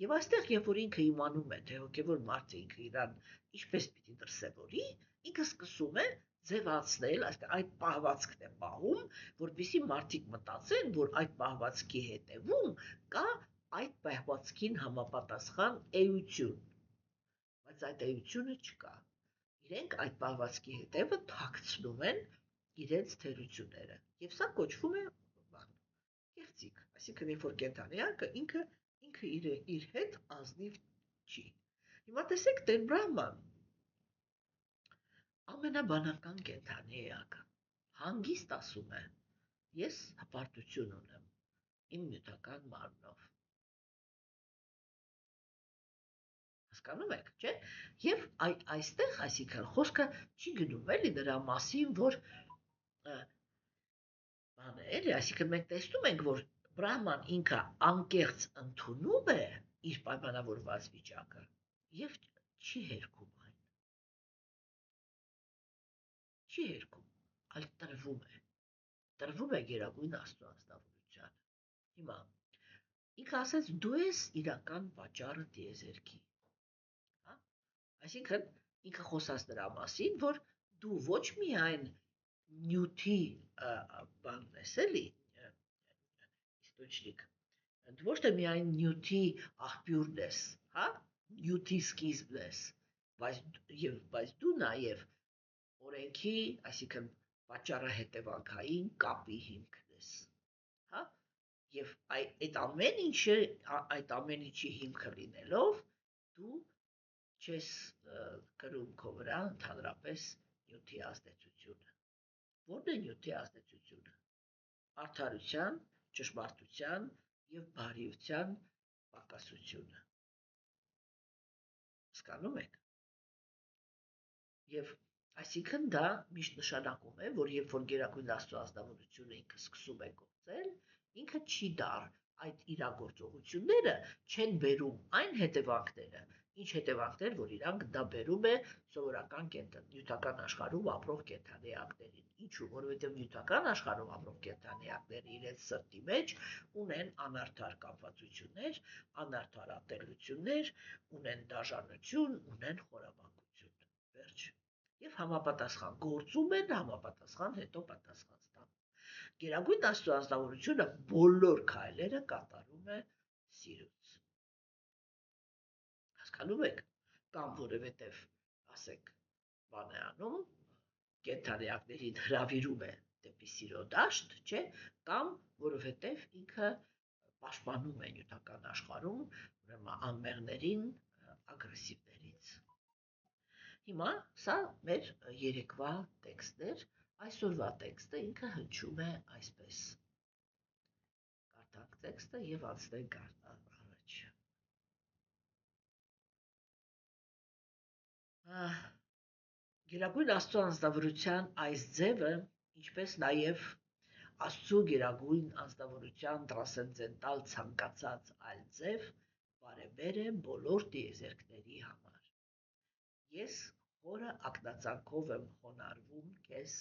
Եվ այստեղ, երբ որ ինքը իմանում է, թե հոգևոր մարդը ինքը իրան ինչպես պիտի դրսևորի, ինքը սկսում է ձևացնել, այդ պահվածքն է պահում, որպեսզի մարդիկ մտածեն, որ այդ պահվածքի հետևում կա այդ պահվածքին համապատասխան էություն, բայց այդ էությունը չկա։ Իրենք այդ պահվածքի հետևը թաքցնում են իրենց թերությունները, եւ սա կոչվում է կեղծիք, այսինքն երբ որ կենդանեակը ինքը իր հետ ազնիվ չի։ Հիմա տեսեք Տեր Բրահման ամենաբանական կենդանի էակը, հանգիստ ասում է, ես հպարտություն ունեմ իմ նյութական մարմնով։ Հասկանում եք, չէ՞։ Եվ այստեղ, այսինքն խոսքը չի գնում էլի նրա մասին, որ բան է, էլի, այսինքն մենք տեսնում ենք, որ Բրահման ինքը անկեղծ ընդունում է իր պայմանավորված վիճակը եւ չի հերքում այն։ Չի հերքում, այլ տրվում է Գերագույն Աստծո անձնավորությանը։ Հիմա ինքը ասեց դու ես իրական պատճառը տիեզերքի, հա։ Այսինքն ինքը խոսած նրա մասին, որ դու ոչ միայն նյութի բանն ես էլի, իստոչնիկ, դու ոչ թե միայն նյութի աղբյուրն ես, հա, նյութի սկիզբն ես, բայց դու նաև օրենքի, այսինքն պատճառահետևանքային կապի հիմքն ես, հա, Եվ այդ ամեն ինչի հիմքը լինելով, դու չես կրում քո վրա ընդհանրապես նյութի ազդեցությունը։ Ո՞րն է նյութի ազդեցությունը։ Արդարության, ճշմարտության եւ բարիության պակասությունը։ Հասկանում եք։ Եվ այսինքն դա միշտ նշանակում է, որ երբ որ Գերագույն Աստծո ազնվորությունը ինքը սկսում է գործել, ինքը չի դար այդ իրագործողությունները չեն բերում այն հետևանքները, ինչ հետևանքներ, որ իրանք դա բերում է սովորական նյութական աշխարհում ապրող կենդանիակներին։ Ինչու՞, որովհետև նյութական աշխարհում ապրող կենդանիակները իրենց սրտի մեջ ունեն անարդար կապվածություններ, անարդար ատելություններ, ունեն դաժանություն, ունեն խորամանկություն։ Վերջ։ Եվ համապատասխան գործում են, համապատասխան հետո պատասխան ստանում։ Գերագույն Աստծո ազնվորությունը բոլոր քայլերը կատարում է սիրուց։ Հասկանում եք, կամ որովհետև, ասենք, բան է անում, կենդանիակներին հրավիրում է դեպի սիրո դաշտ, չէ, կամ որովհետև ինքը պաշտպանում է նյութական աշխարհում, ուրեմն անմեղներին, ագրեսիվներից։ Հիմա սա մեր երեկվա տեքստն էր, այսօրվա տեքստը ինքը հնչում է այսպես։ Կարդանք տեքստը եւ անցնենք առաջ։ Գերագույն Աստծո անձնավորության այս ձևը, ինչպես նաև Աստծո գերագույն անձնավորության տրանսցենդենտալ ցանկացած այլ ձև, բարեբեր է բոլոր տիեզերքների համար։ Ես խորը ակնածանքով եմ խոնարհվում քեզ,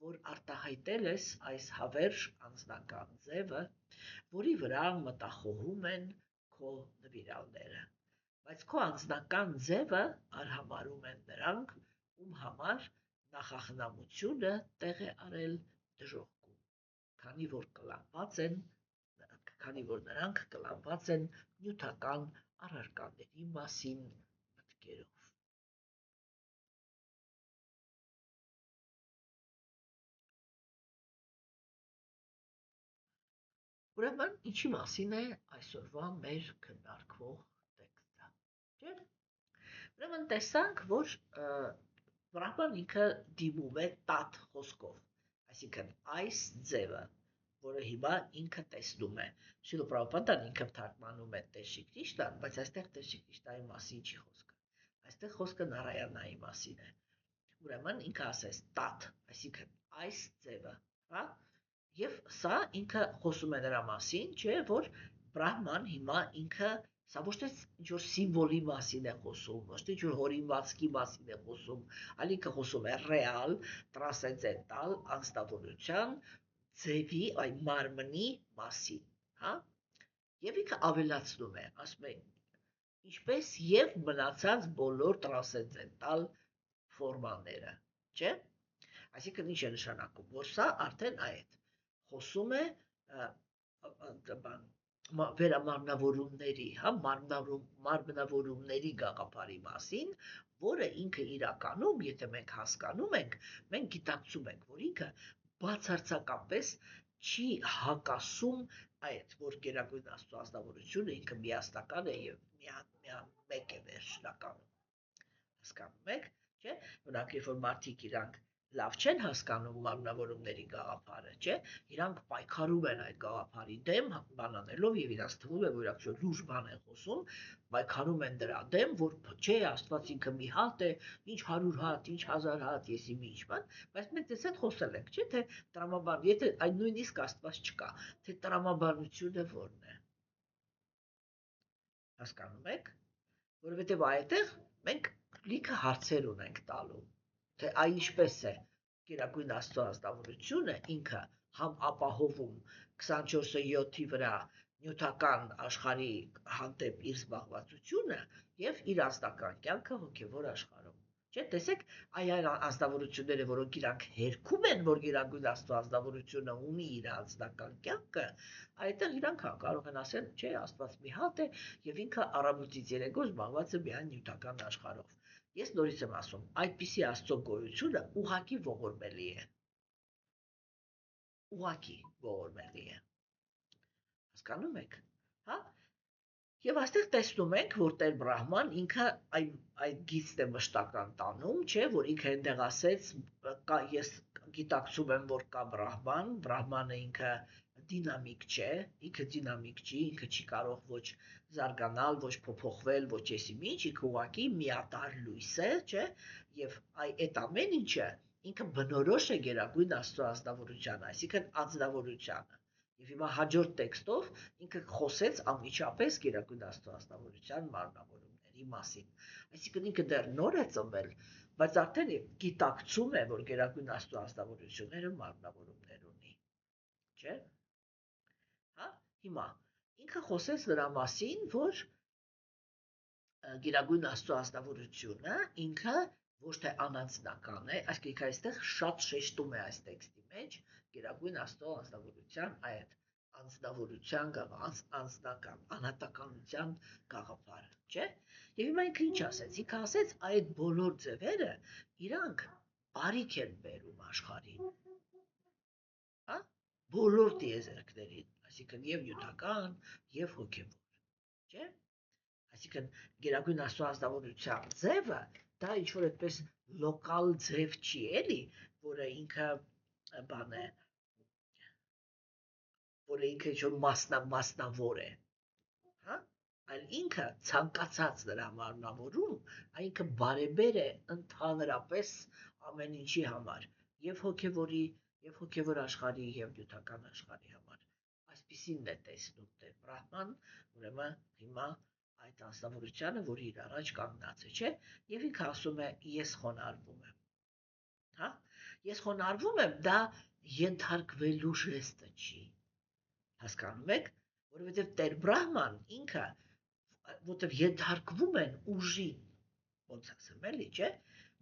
որ արտահայտել ես այս հավերժ անձնական ձևը, որի վրա մտախոհում են քո նվիրալները, բայց քո անձնական ձևը արհամարհում են նրանք, ում համար նախախնամությունը տեղ է արել դժոխքում, քանի որ նրանք կլանված են նյութական առարկաների մասին մտքերով։ Ուրեմն, ինչի մասին է այսօրվա մեր քննարկվող տեքստը, չէ՞։ Ուրեմն տեսանք, որ Բրահման ինքը դիմում է տատ խոսքով, այսինքն այս ձևը, որը հիմա ինքը տեսնում է։ Շիլա Պրաբհուպադան ինքը թարգմանում է Տեր Շրի Կրիշնան, բայց այստեղ Տեր Շրի Կրիշնայի մասին չի խոսքը։ Այստեղ խոսքը Նարայանայի մասին է։ Ուրեմն ինքը ասես տատ, այսինքն այս ձևը, հա։ Եվ սա ինքը խոսում է նրա մասին, չէ, որ Բրահման հիմա ինքը սա ոչ թե ինչ-որ սիմվոլի մասին է խոսում, ոչ թե ինչ-որ հորինվածքի մասին է խոսում, այլ ինքը խոսում է ռեալ, տրանսցենդենտալ անձնավորության ձևի, այ մարմնի մասին, հա։ Եվ ինքը ավելացնում է, ասում է, ինչպես եւ մնացած բոլոր տրանսցենդենտալ ֆորմաները, չէ՞։ Այսինքն ինչ է նշանակում, որ սա արդեն այդ խոսում է վերամանրավորումների, հա, մարմնավորումների գաղափարի մասին, որը ինքը իրականում, եթե մենք հասկանում ենք, մենք գիտակցում ենք, որ ինքը բացարձակապես չի հակասում այդ, որ Գերագույն Աստծո ազնվորությունը ինքը միասնական է եւ մեկ է վերջնականում։ Հասկանում եք, չէ՞։ Օրինակ, երբ որ մարդիկ իրանք լավ չեն հասկանում մարմնավորումների գաղափարը, չէ՞, իրանք պայքարում են այդ գաղափարի դեմ, բանանելով եւ իրանք թվում է, որ իրանք լուրջ բան են խոսում, պայքարում են դրա դեմ, որ չէ, Աստված ինքը մի հատ է, ինչ 100 հատ, ինչ 1000 հատ, եսի մի ինչ բան, բայց մենք դες հետ խոսել ենք, չէ՞, թե տրամաբան, եթե այդ նույնիսկ Աստված չկա, թե տրամաբանությունը ո՞րն է։ Հասկանում եք, որովհետեւ այդտեղ մենք լիքը հարցեր ունենք տալու, թե այ ինչպես է Գերագույն Աստծո ազնվորությունը ինքը համ ապահովում 24/7-ի վրա նյութական աշխարհի հանդեպ իր զբաղվածությունը եւ իր անձնական կյանքը հոգեվոր աշխարհում։ Չէ՞, տեսեք, այն անձնավորությունները, որոնք իրանք հերքում են, որ Գերագույն Աստծո ազնվորությունը ունի իր անձնական կյանքը, այդտեղ իրանք կարող են ասել, չէ, Աստված մի հատ է եւ ինքը առավոտից երեկո զբաղված է միայն նյութական աշխարհով։ Ես նորից եմ ասում, այդպիսի Աստծո գոյությունը ուղղակի ողորմելի է։ Ուղղակի ողորմելի է։ հասկանում եք, հա? Եվ այստեղ տեսնում ենք, որ Տեր Բրահման ինքը այդ գիծն է մշտական տանում, չէ, որ ինքը այնտեղ ասեց, ես գիտակցում եմ, որ կա Բրահմանը ինքը դինամիկ չէ, ինքը դինամիկ չի, ինքը չի կարող ոչ զարգանալ, ոչ փոփոխվել, ոչ էսի ինչ, ինքը ուղղակի միատարր լույս է, չէ, եւ այդ ամեն ինչը ինքը բնորոշ է Գերագույն Աստծո ազնվորությանը, այսինքն անձնավորությանը։ Եվ հիմա հաջորդ տեքստով ինքը խոսեց անմիջապես Գերագույն Աստծո ազնվորության մարմնավորումների մասին։ Այսինքն ինքը դեռ նոր է ծնվել, բայց արդեն գիտակցում է, որ Գերագույն Աստծո ազնվորությունները մարմնավորումներ ունի։ Չէ՞։ Հա, հիմա ինքը խոսեց նրա մասին, որ Գերագույն Աստծո ազնվորությունը ինքը ոչ թե անանձնական է, այսինքն այստեղ շատ շեշտում է այս տեքստի մեջ Գերագույն Աստծո ազնվորության այդ անձնավորության անձնական անհատականության գաղափարը, չէ՞։ Եվ հիմա ինքը ինչ ասեց։ Ինքը ասեց այդ բոլոր ձևերը իրանք բարիք են բերում աշխարհին։ Հա? Բոլոր տիեզերքներին, այսինքն եւ նյութական, եւ հոգեվոր, չէ՞։ Այսինքն Գերագույն Աստծո ազնվորության ձևը դա ինչ որ այդպես լոկալ ձև չի, էլի, որը ինքը բան է, որը ինքը ինչ-որ մասնավոր է, հա? Այլ ինքը ցանկացած նրա մարմնավորում, ինքը բարեբեր է ընդհանրապես ամեն ինչի համար, եւ հոգեվորի, եւ հոգեվոր աշխարհի, եւ նյութական աշխարհի համար։ Այսպիսին է տեսնում Տեր Բրահման, ուրեմն հիմա այդ անձնավորությունը, որի իր առաջ կանգնած է, չէ՞, եւ ինքը ասում է ես խոնարհվում եմ։ Հա? Ես խոնարհվում եմ, դա ենթարկվելու ժեստը չի։ Հասկանում եք, որովհետև Տեր Բրահման ինքը, որտեղ ենթարկվում են ուժին, ոնց ասեմ, էլի, չէ,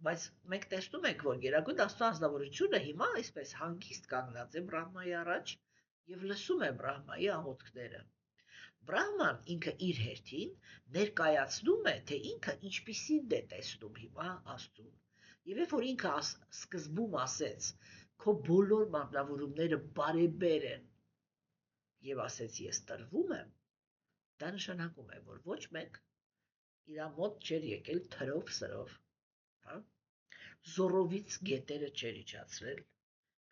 բայց մենք տեսնում ենք, որ Գերագույն Աստծո ազնվորությունը հիմա այսպես հանգիստ կանգնած է Բրահմայի առաջ եւ լսում է Բրահմայի աղոթքները։ Բրահման ինքը իր հերթին ներկայացնում է, թե ինքը ինչպիսին է տեսնում հիմա Աստծուն։ Եվ երբ որ ինքը սկզբում ասեց, քո բոլոր մարմնավորումները բարեբեր են, եւ ասեց ես տրվում եմ, դա նշանակում է, որ ոչ մեկ իրա մոտ չէր եկել թրով սրով, հա? Զորովից գետերը չէր իջացրել,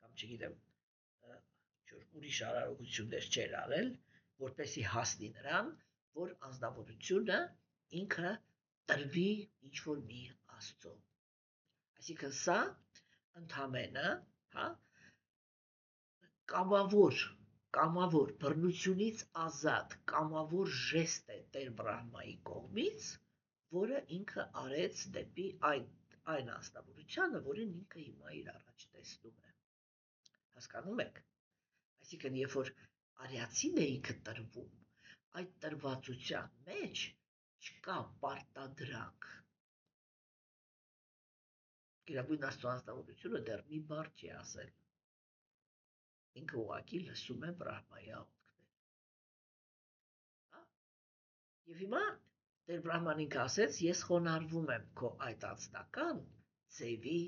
կամ չգիտեմ, ուրիշ արարողություններ չէր արել, որպեսի հասնի նրան, որ անձնավորությունը ինքը տրվի ինչ-որ մի Աստծո։ Այսինքն սա ընդամենը, հա, կամավոր բռնությունից ազատ կամավոր ժեստ է Տեր Բրահմայի կողմից, որը ինքը արեց դեպի այն անձնավորությանը, որին ինքը հիմա իր առաջ տեսնում է։ Հասկանում եք։ Այսինքն երբ որ արիացին է ինքը տրվում, այդ տրվածության մեջ չկա պարտադրանք։ Գերագույն Աստծո անձնավորությունը դեռ մի բառ չի ասել։ Ինքը ուղղակի լսում է Բրահմայի աղոթքները։ Հա? Եվ հիմա Տեր Բրահման ինքը ասեց, ես խոնարհվում եմ քո այդ անձնական ձևի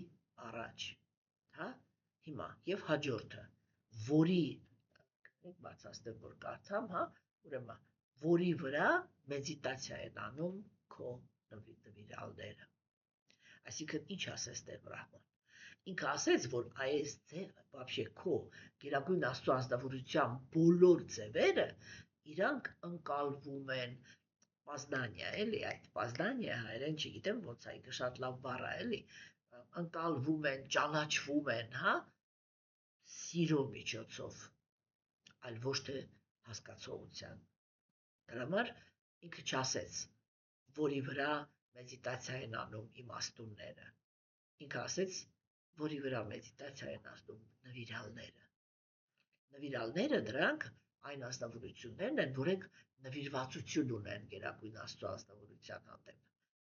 առաջ։ Հա? Հիմա եւ հաջորդը, որի բացաստեմ որ կարդամ, հա, ուրեմն որի վրա մեդիտացիա են անում քո նվիրալները։ Այսինքն ինչ ասեց Տեր Բրահման։ Ինքը ասեց, որ այս ձևը, вообще քո Գերագույն Աստծո ազնվորության բոլոր ձևերը իրանք ընկալվում են պազնանիա, էլի, այդ պազնանիա հայերեն չգիտեմ ոնց է, ինքը շատ լավ բառ է, էլի, ընկալվում են, ճանաչվում են, հա, սիրո միջոցով, այլ ոչ թե հասկացողության։ Դրա համար ինքը չասեց, որի վրա մեդիտացիա են անում իմաստունները։ Ինքը ասեց, որի վրա մեդիտացիա են անում նվիրալները։ Նվիրալները դրանք այն ազնվորություններն են, որոնք նվիրվածություն ունեն Գերագույն Աստծո ազնվորության հանդեպ։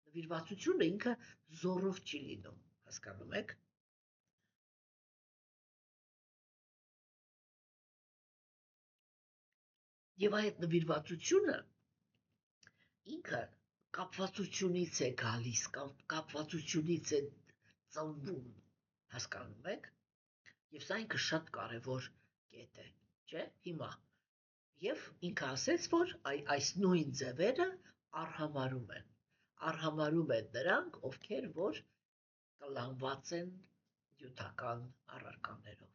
Նվիրվածությունը ինքը զորով չի լինում, հասկանում եք։ Եվ այդ նվիրվածությունը ինքը կապվածությունից է գալիս, կապվածությունից է ծնվում, հասկանում եք։ Եվ սա ինքը շատ կարևոր կետ է, չէ՞։ Հիմա Եվ ինքը ասեց, որ այս նույն ձևերը արհամարում են նրանք, ովքեր որ կլանված են նյութական առարկաներով։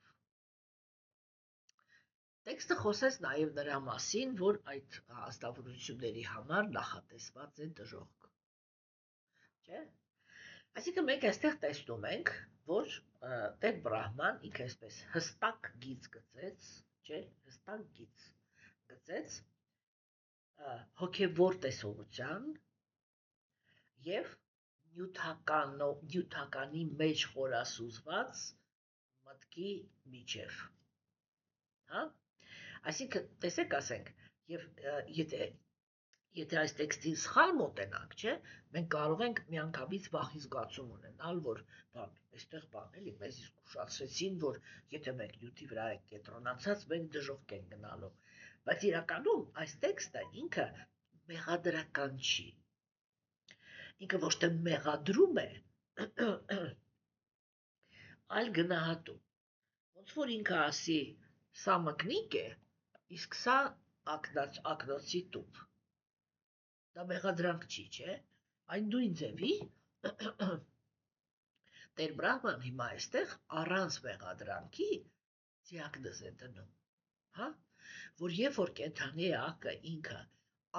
Տեքստը խոսեց նաև նրա մասին, որ այդ ազնվորությունների համար նախատեսված է դժոխք։ Չէ՞։ Այսինքն մենք այստեղ տեսնում ենք, որ Տեր Բրահման ինքը այսպես հստակ գիծ գծեց, չէ՞, հստակ գիծ գծեց հոգևոր տեսողության եւ նյութականի մեջ խորասուզված մտքի միջև, հա։ Այսինքն, տեսեք, ասենք, եւ եթե այս տեքստին սխալ մոտենանք, չէ, մենք կարող ենք միանգամից վախի զգացում ունենալ, որ այստեղ էլի մեզ զգուշացրեցին, որ եթե մենք նյութի վրա ենք կենտրոնացած, մենք դժոխք ենք գնալու, բայց իրականում այս տեքստը ինքը մեղադրական չի, ինքը ոչ թե մեղադրում է, այլ գնահատում, ոնց որ ինքը ասի, սա մկնիկ է, իսկ սա ակնոցի տուփ, դա մեղադրանք չի, չէ, այն նույն ձևի Տեր Բրահման հիմա այստեղ առանց մեղադրանքի դիագնոզ է դնում, հա, որ երբ որ կենդանի էակը ինքը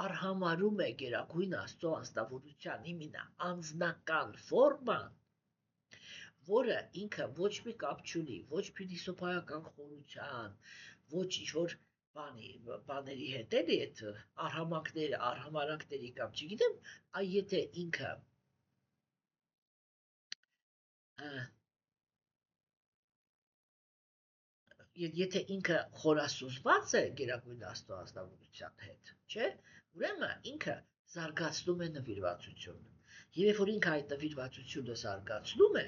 արհամարում է Գերագույն Աստծո անձնավորության իմինա անձնական ֆորման, որը ինքը ոչ մի կապ չունի, ոչ փիլիսոփայական խորության, ոչ ինչ-որ բաների հետ էլի այդ արհամարակների կամ չգիտեմ, այ եթե ինքը խորասուզված է Գերագույն Աստծո անձնավորության հետ, չէ, ուրեմն ինքը զարգացնում է նվիրվածությունը։ Եվ երբ որ ինքը այդ նվիրվածությունը զարգացնում է,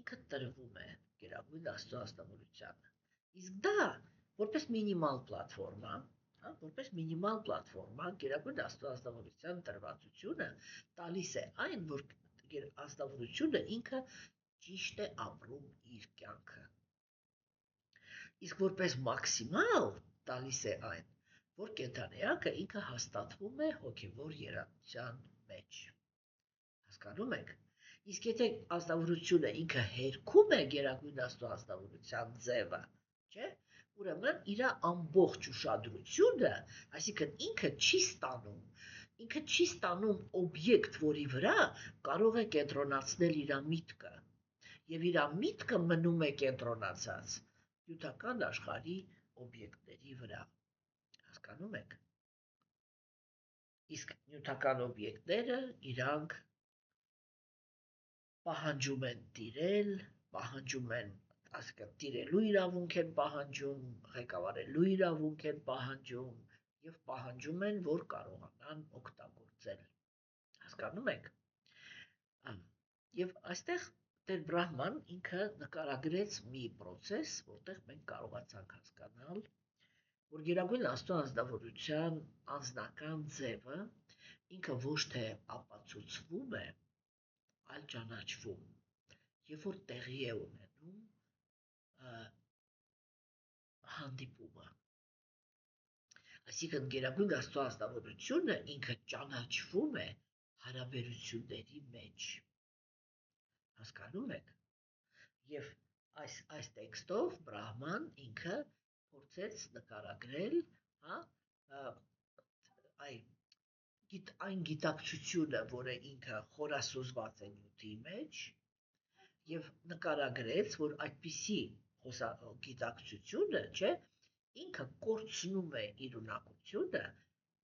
ինքը տրվում է Գերագույն Աստծո անձնավորությանը։ Իսկ դա որպես մինիմալ պլատֆորմա, հա, որպես մինիմալ պլատֆորմա Գերագույն Աստծո անձնավորության տրվածությունը տալիս է այն, որ անձնավորությունը ինքը ճիշտ է ապրում իր կյանքը։ Իսկ որպես մաքսիմալ տալիս է այն, որ կենդանեակը ինքը հաստատվում է հոգևոր երաժշտության մեջ։ Հասկանում եք։ Իսկ եթե ազնվորությունը ինքը հերքում է Գերագույն Աստծո ազնվորության ձևը, չէ՞, ուրեմն իր ամբողջ ուշադրությունը, այսինքն ինքը չի ստանում օբյեկտ, որի վրա կարող է կենտրոնացնել իր միտքը, եւ իր միտքը մնում է կենտրոնացած նյութական աշխարհի օբյեկտների վրա, հասկանում եք։ Իսկ նյութական օբյեկտները իրանք պահանջում են տիրել, պահանջում են, ասենք, տիրելու իրավունք են պահանջում, ղեկավարելու իրավունք են պահանջում եւ պահանջում են, որ կարողանան օգտագործել, հասկանում եք։ Եվ այստեղ Տեր Բրահման ինքը նկարագրեց մի պրոցես, որտեղ մենք կարողացանք հասկանալ, որ Գերագույն Աստծո անձնավորության անձնական ձևը ինքը ոչ թե ապացուցվում է, այլ ճանաչվում, երբ որ տեղի է ունենում հանդիպումը։ Այսինքն Գերագույն Աստծո անձնավորությունը ինքը ճանաչվում է հարաբերությունների մեջ, հասկանում եք։ Եւ այս տեքստով Բրահման ինքը փորձեց նկարագրել, հա, այն գիտակցությունը, որը ինքը խորասուզված է նյութի մեջ, եւ նկարագրեց, որ այդպիսի գիտակցությունը, չէ, ինքը կորցնում է իր ունակությունը,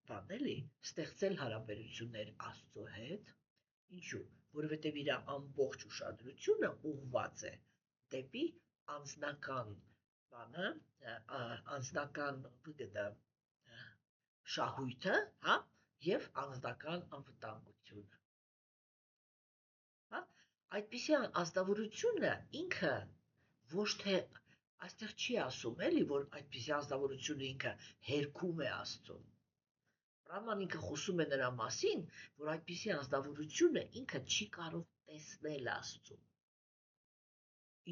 բանելի, ստեղծել հարաբերություններ Աստծո հետ, ինչու, որովհետեւ իր ամբողջ ուշադրությունը ուղղված է դեպի անձնական բանը, անձնական շահույթը, հա, եւ անձնական անվտանգությունը։ Հա, այդպիսի ազնվորությունը ինքը ոչ թե այստեղ չի ասում էլի, որ այդպիսի ազնվորությունը ինքը հերքում է Աստծուն։ Բրահման ինքը խոսում է նրա մասին, որ այդպիսի անձնավորությունը ինքը չի կարող տեսնել Աստծուն։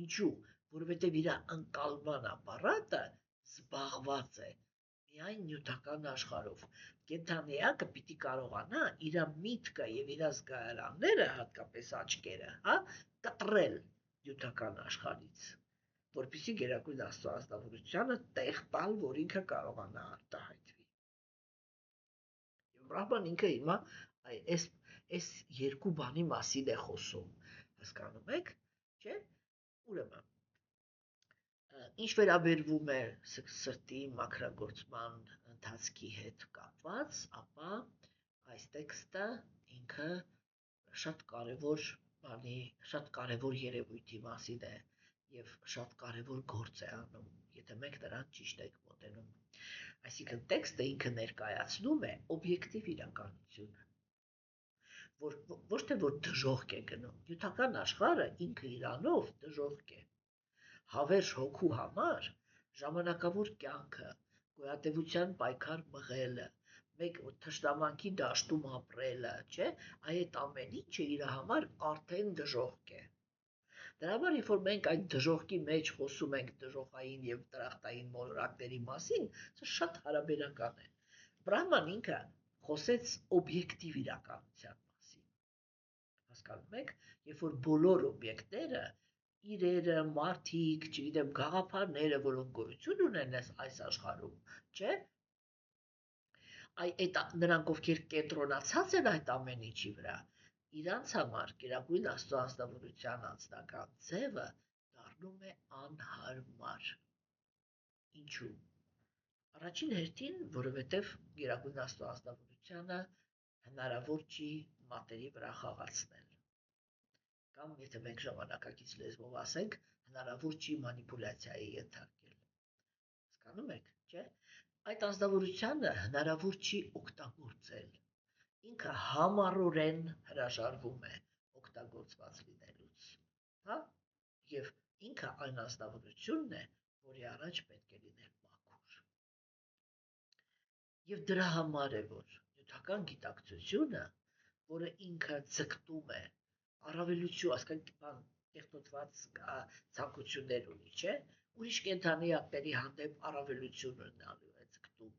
Ինչու, որովհետև իր ընկալման ապարատը զբաղված է միայն նյութական աշխարհով։ Կենդանիակը պիտի կարողանա իր միտքը եւ իր զգայարանները, հատկապես աչքերը, կտրել նյութական աշխարհից, որպեսզի գերագույն Աստծո ազնվորությանը տեղ տալ, որ ինքը կարողանա արտահայտվի։ Եվ Բրահման ինքը հիմա այս երկու բանի մասին է խոսում, հասկանում եք, չէ՞։ Ուրեմն ինչ վերաբերվում է սրտի մաքրագործման ընթացքի հետ կապված, ապա այս տեքստը ինքը շատ կարևոր երևույթի մասին է եւ շատ կարևոր գործ է անում, եթե մենք դրան ճիշտ ենք մոտենում։ Այսինքն տեքստը ինքը ներկայացնում է օբյեկտիվ իրականությունը, ոչ թե որ դժոխք է գնում։ Նյութական աշխարհը ինքը իրանով դժոխք է։ Հավերժ հոգու համար ժամանակավոր կյանքը, գոյատևության պայքար մղելը, մեկ թշնամանքի դաշտում ապրելը, չէ, այդ ամեն ինչը իր համար արդեն դժոխք է։ Դրա համար, երբ որ մենք այդ դժոխքի մեջ խոսում ենք դժոխային եւ տրախտային մոլորակների մասին, սա շատ հարաբերական է։ Բրահման ինքը խոսեց օբյեկտիվ իրականության մասին։ Հասկանում եք, երբ որ բոլոր օբյեկտները իրերը, մարդիկ, չգիտեմ, գաղափարները, որոնք գոյություն ունեն այս աշխարհում, չէ՞, այդ նրանք ովքեր կենտրոնացած են այդ ամեն ինչի վրա, իրանց համար գերագույն Աստծո ազնվորության անձնական ձևը դառնում է անհարմար։ Ինչու՞։ Առաջին հերթին, որովհետև գերագույն Աստծո ազնվորությանը հնարավոր չի մատերի վրա խաղացնել։ Կամ եթե մենք ժամանակակից լեզվով ասենք, հնարավոր չի մանիպուլյացիայի ենթարկել։ Հասկանում եք, չէ՞։ Այդ ազնվորությանը հնարավոր չի օգտագործել։ Ինքը համառորեն հրաժարվում է օգտագործված լինելուց, հա։ Եվ ինքը այն ազնվորությունն է, որի առաջ պետք է լինել մաքուր։ Եվ դրա համար է, որ նյութական գիտակցությունը, որը ինքը ձգտում է առավելություն, ասենք, կեղտոտված ցանկություններ ունի, չէ՞, ուրիշ կենդանիակների հանդեպ առավելություն ունենալու է ձգտում,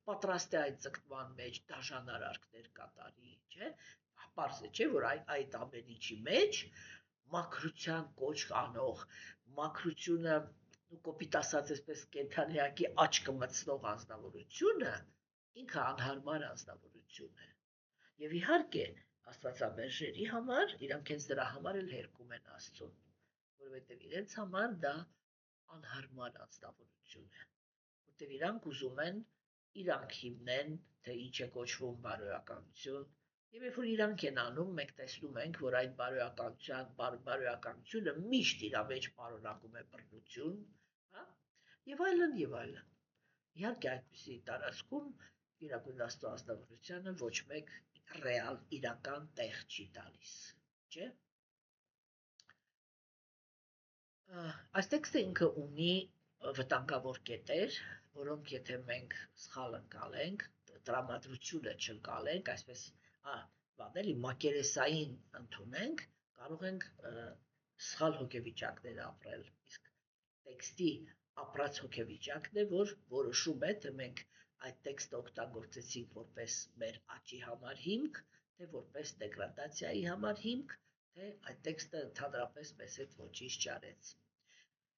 պատրաստ է այդ ձգտման մեջ դաժան արարքներ կատարի, չէ՞, պարզ է, չէ՞, որ այդ ամեն ինչի մեջ մաքրության կոչք անող, մաքրությունը ու կոպիտ ասած այսպես կենդանիակի աչքը մտցնող անձնավորությունը ինքը անհարմար անձնավորություն է։ Եվ իհարկե Աստվածամերժերի համար իրանք հենց դրա համար էլ հերքում են Աստծուն, որովհետև իրենց համար դա անհարմար անձնավորություն է, որտեղ իրանք ուզում են իրանք հիմնեն, թե ինչ է կոչվում բարոյականություն, եւ երբ որ իրանք են անում, մենք տեսնում ենք, որ այդ բարոյականությունը միշտ իր մեջ պարունակում է բռնություն, հա, եւ այլն եւ այլն։ Իհարկե այդպիսի տարածքում գերագույն Աստծո ազնվորությանը ոչ մեկ ռեալ իրական տեղ չի տալիս, չէ՞։ Այս տեքստը ինքը ունի վտանգավոր կետեր, որոնք եթե մենք սխալ ընկալենք, տրամադրությունը չընկալենք, այսպես, բաների մակերեսային ընդունենք, կարող ենք սխալ հոգեվիճակներ ապրել։ Իսկ տեքստի ապրած հոգեվիճակն է, որ որոշում է, թե մենք այդ տեքստը օգտագործեցինք որպես մեր աճի համար հիմք, թե որպես դեգրադացիայի համար հիմք, թե այդ տեքստը ընդհանրապես մեզ հետ ոչինչ չարեց։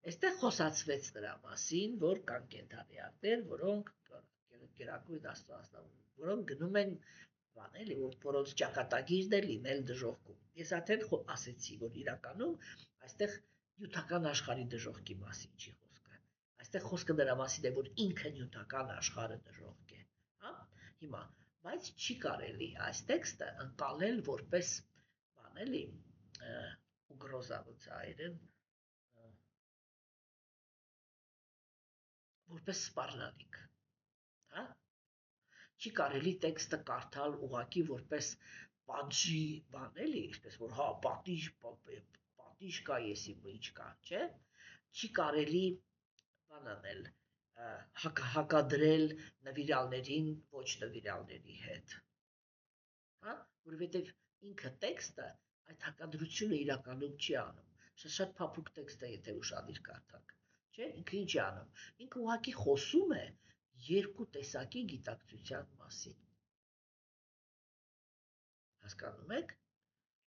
Այստեղ խոսացվեց դրա մասին, որ կան կենդանիակներ, որոնք գերագույն Աստծո ազնվորություն, որոնք գնում են բաներ, որոնց ճակատագիրն է լինել դժոխքում։ Ես արդեն ասեցի, որ իրականում այստեղ նյութական աշխարհի դժոխքի մասին չի խոսքը։ Այստեղ խոսքը դրա մասին է, որ ինքը նյութական աշխարհը դժոխք է, հա։ Հիմա, բայց չի կարելի այս տեքստը ընկալել որպես բան էլի, ուգրոզա հայերեն, որպես սպառնալիք, հա։ Չի կարելի տեքստը կարդալ ուղղակի որպես պատժի բան էլի, այսպես որ հա պատիժ կա, եսի ինչ կա, չէ՞։ Չի կարելի բան անել, հակադրել նվիրալներին ոչ նվիրալների հետ, հա, որովհետև ինքը տեքստը այդ հակադրությունը իրականում չի անում։ Շատ փափուկ տեքստ է, եթե ուշադիր կարդաք, չէ՞, ինքը ինչ է անում։ Ինքը ուղղակի խոսում է երկու տեսակի գիտակցության մասին։ Հասկանում եք։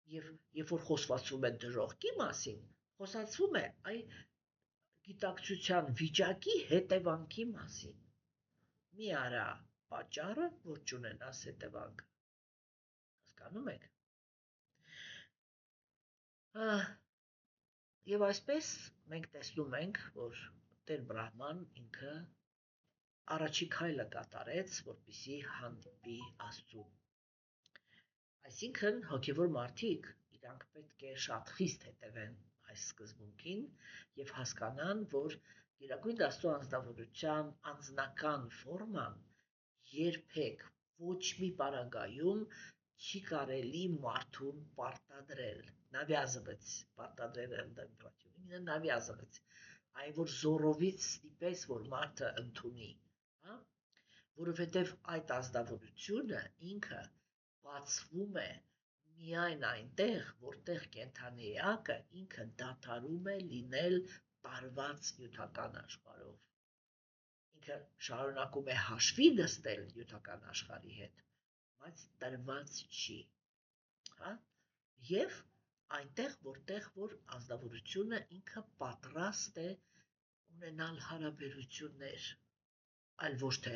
Եվ երբ որ խոսվածում է դժողքի մասին, խոսացվում է այ գիտակցության վիճակի հետևանքի մասին։ Մի արա պատճառը, որ չունենաս հետևանքը։ Հասկանում եք։ Եվ այսպես մենք տեսնում ենք, որ Տեր Բրահման ինքը առաջի քայլը կատարեց, որպեսզի հանդիպի Աստծուն։ Այսինքն հոգևոր մարդիկ իրանք պետք է շատ խիստ հետևեն այս սկզբունքին եւ հասկանան, որ Գերագույն Աստծո անձնավորության անձնական ֆորման երբեք ոչ մի պարագայում չի կարելի մարդուն պարտադրել, навязывать, պարտադրել դեպքում, навязывать, այն որ զորովից ստիպես, որ մարդը ընդունի, հա, որովհետև այդ ազնվորությունը ինքը բացվում է միայն այնտեղ, որտեղ կենթանի էակը ինքը դադարում է լինել տարված նյութական աշխարհով։ Ինքը շարունակում է հաշվի նստել նյութական աշխարհի հետ, բայց տրված չի, հա? Եվ այնտեղ, որտեղ որ ազնվորությունը ինքը պատրաստ է ունենալ հարաբերություններ, այլ ոչ թե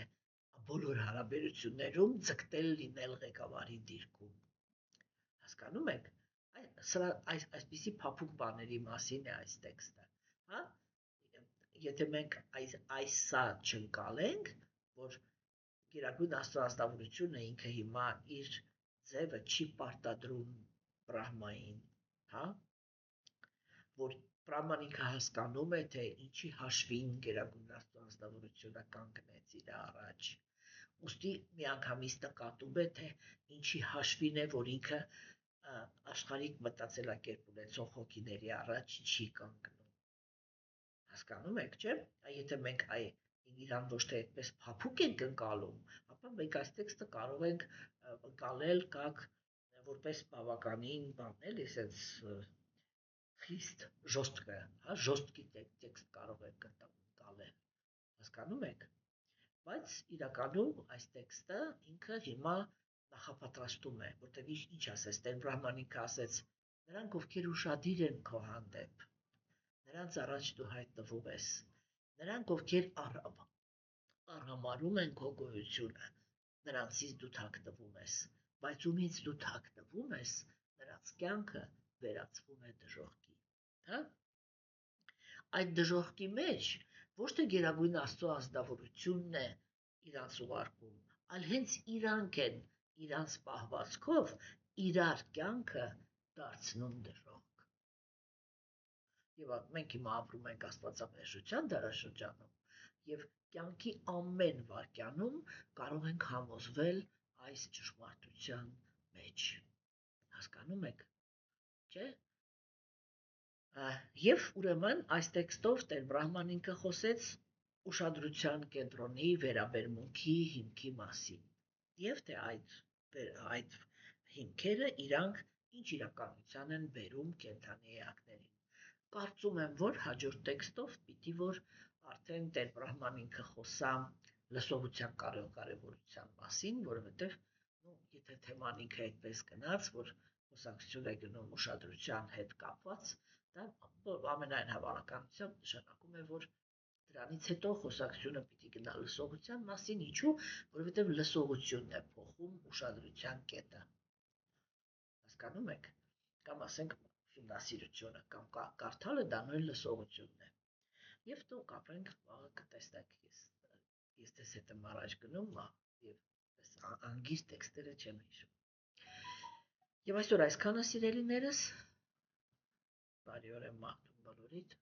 բոլոր հարաբերություններում ձգտել լինել ղեկավարի դիրքում։ Հասկանում եք, այսպիսի փափուկ բաների մասին է այս տեքստը, հա? Եթե մենք այսա չընկալենք, որ Գերագույն Աստծո ազնվորությունը ինքը հիմա իր ձևը չի պարտադրում Բրահմային, հա? Որ Բրահման ինքը հասկանում է, թե ինչի հաշվին Գերագույն Աստծո ազնվորությունը կանգնեց իր առաջ։ Ուստի միանգամից նկատում է, թե ինչի հաշվին է, որ ինքը աշխարհիկ մտածելակերպ ունեցող հոգիների առաջ չի կանգնում։ Հասկանում եք, չէ՞։ Եթե մենք իրան ոչ թե այդպես փափուկ ենք ընկալում, ապա մենք այս տեքստը կարող ենք ընկալել как որպես բավականին բան, էլի, այսպես խիստ ժոստկը, հա, ժոստկի տեքստ կարող ենք ընկալել։ Հասկանում եք։ Բայց իրականում այս տեքստը ինքը հիմա նախապատրաստում է, որտեղ ինչ ասես, Տեր Բրահման ինքը ասեց, նրանք ովքեր ուշադիր են քո հանդեպ, նրանց առաջ դու հայտնվում ես, նրանք ովքեր արհամարհում են քո գոյությունը, նրանցից դու թաքնվում ես, բայց ումից դու թաքնվում ես, նրանց կյանքը վերածվում է դժոխքի, հա? Այդ դժոխքի մեջ ոչ թե Գերագույն Աստծո ազնվորությունն է իրանց ուղարկում, այլ հենց իրանք են իրանց պահվածքով իրար կյանքը դարձնում դժոխք։ Եվ մենք հիմա ապրում ենք աստվածամերժության դարաշրջանում, եւ կյանքի ամեն վայրկյանում կարող ենք համոզվել այս ճշմարտության մեջ։ Հասկանում եք, չէ՞։ Եվ ուրեմն այս տեքստով Տեր Բրահման ինքը խոսեց ուշադրության կենտրոնի վերաբերմունքի հիմքի մասին, եւ թե այդ հիմքերը իրանք ինչ իրականության են բերում կենթանի էակներին։ Կարծում եմ, որ հաջորդ տեքստով պիտի որ արդեն Տեր Բրահման ինքը խոսա լսողության կարևորության մասին, որովհետեւ եթե թեման ինքը այդպես գնաց, որ խոսակցություն է գնում ուշադրության հետ կապված, դա ամենայն հավանականությամբ նշանակում է, որ դրանից հետո խոսակցությունը պիտի գնա լսողության մասին, ինչու, որովհետև լսողությունն է փոխում ուշադրության կետը։ Հասկանում եք, կամ ասենք ուսումնասիրությունը կամ կարդալը դա նույն լսողությունն է։ Եվ դու կապրենք կտեսնեք, ես դες հետ եմ առաջ գնում եւ անգիր տեքստերը չեմ հիշում։ Եվ այսօր այսքանը սիրելիներս, բարի օր եմ մաղթում բոլորիդ։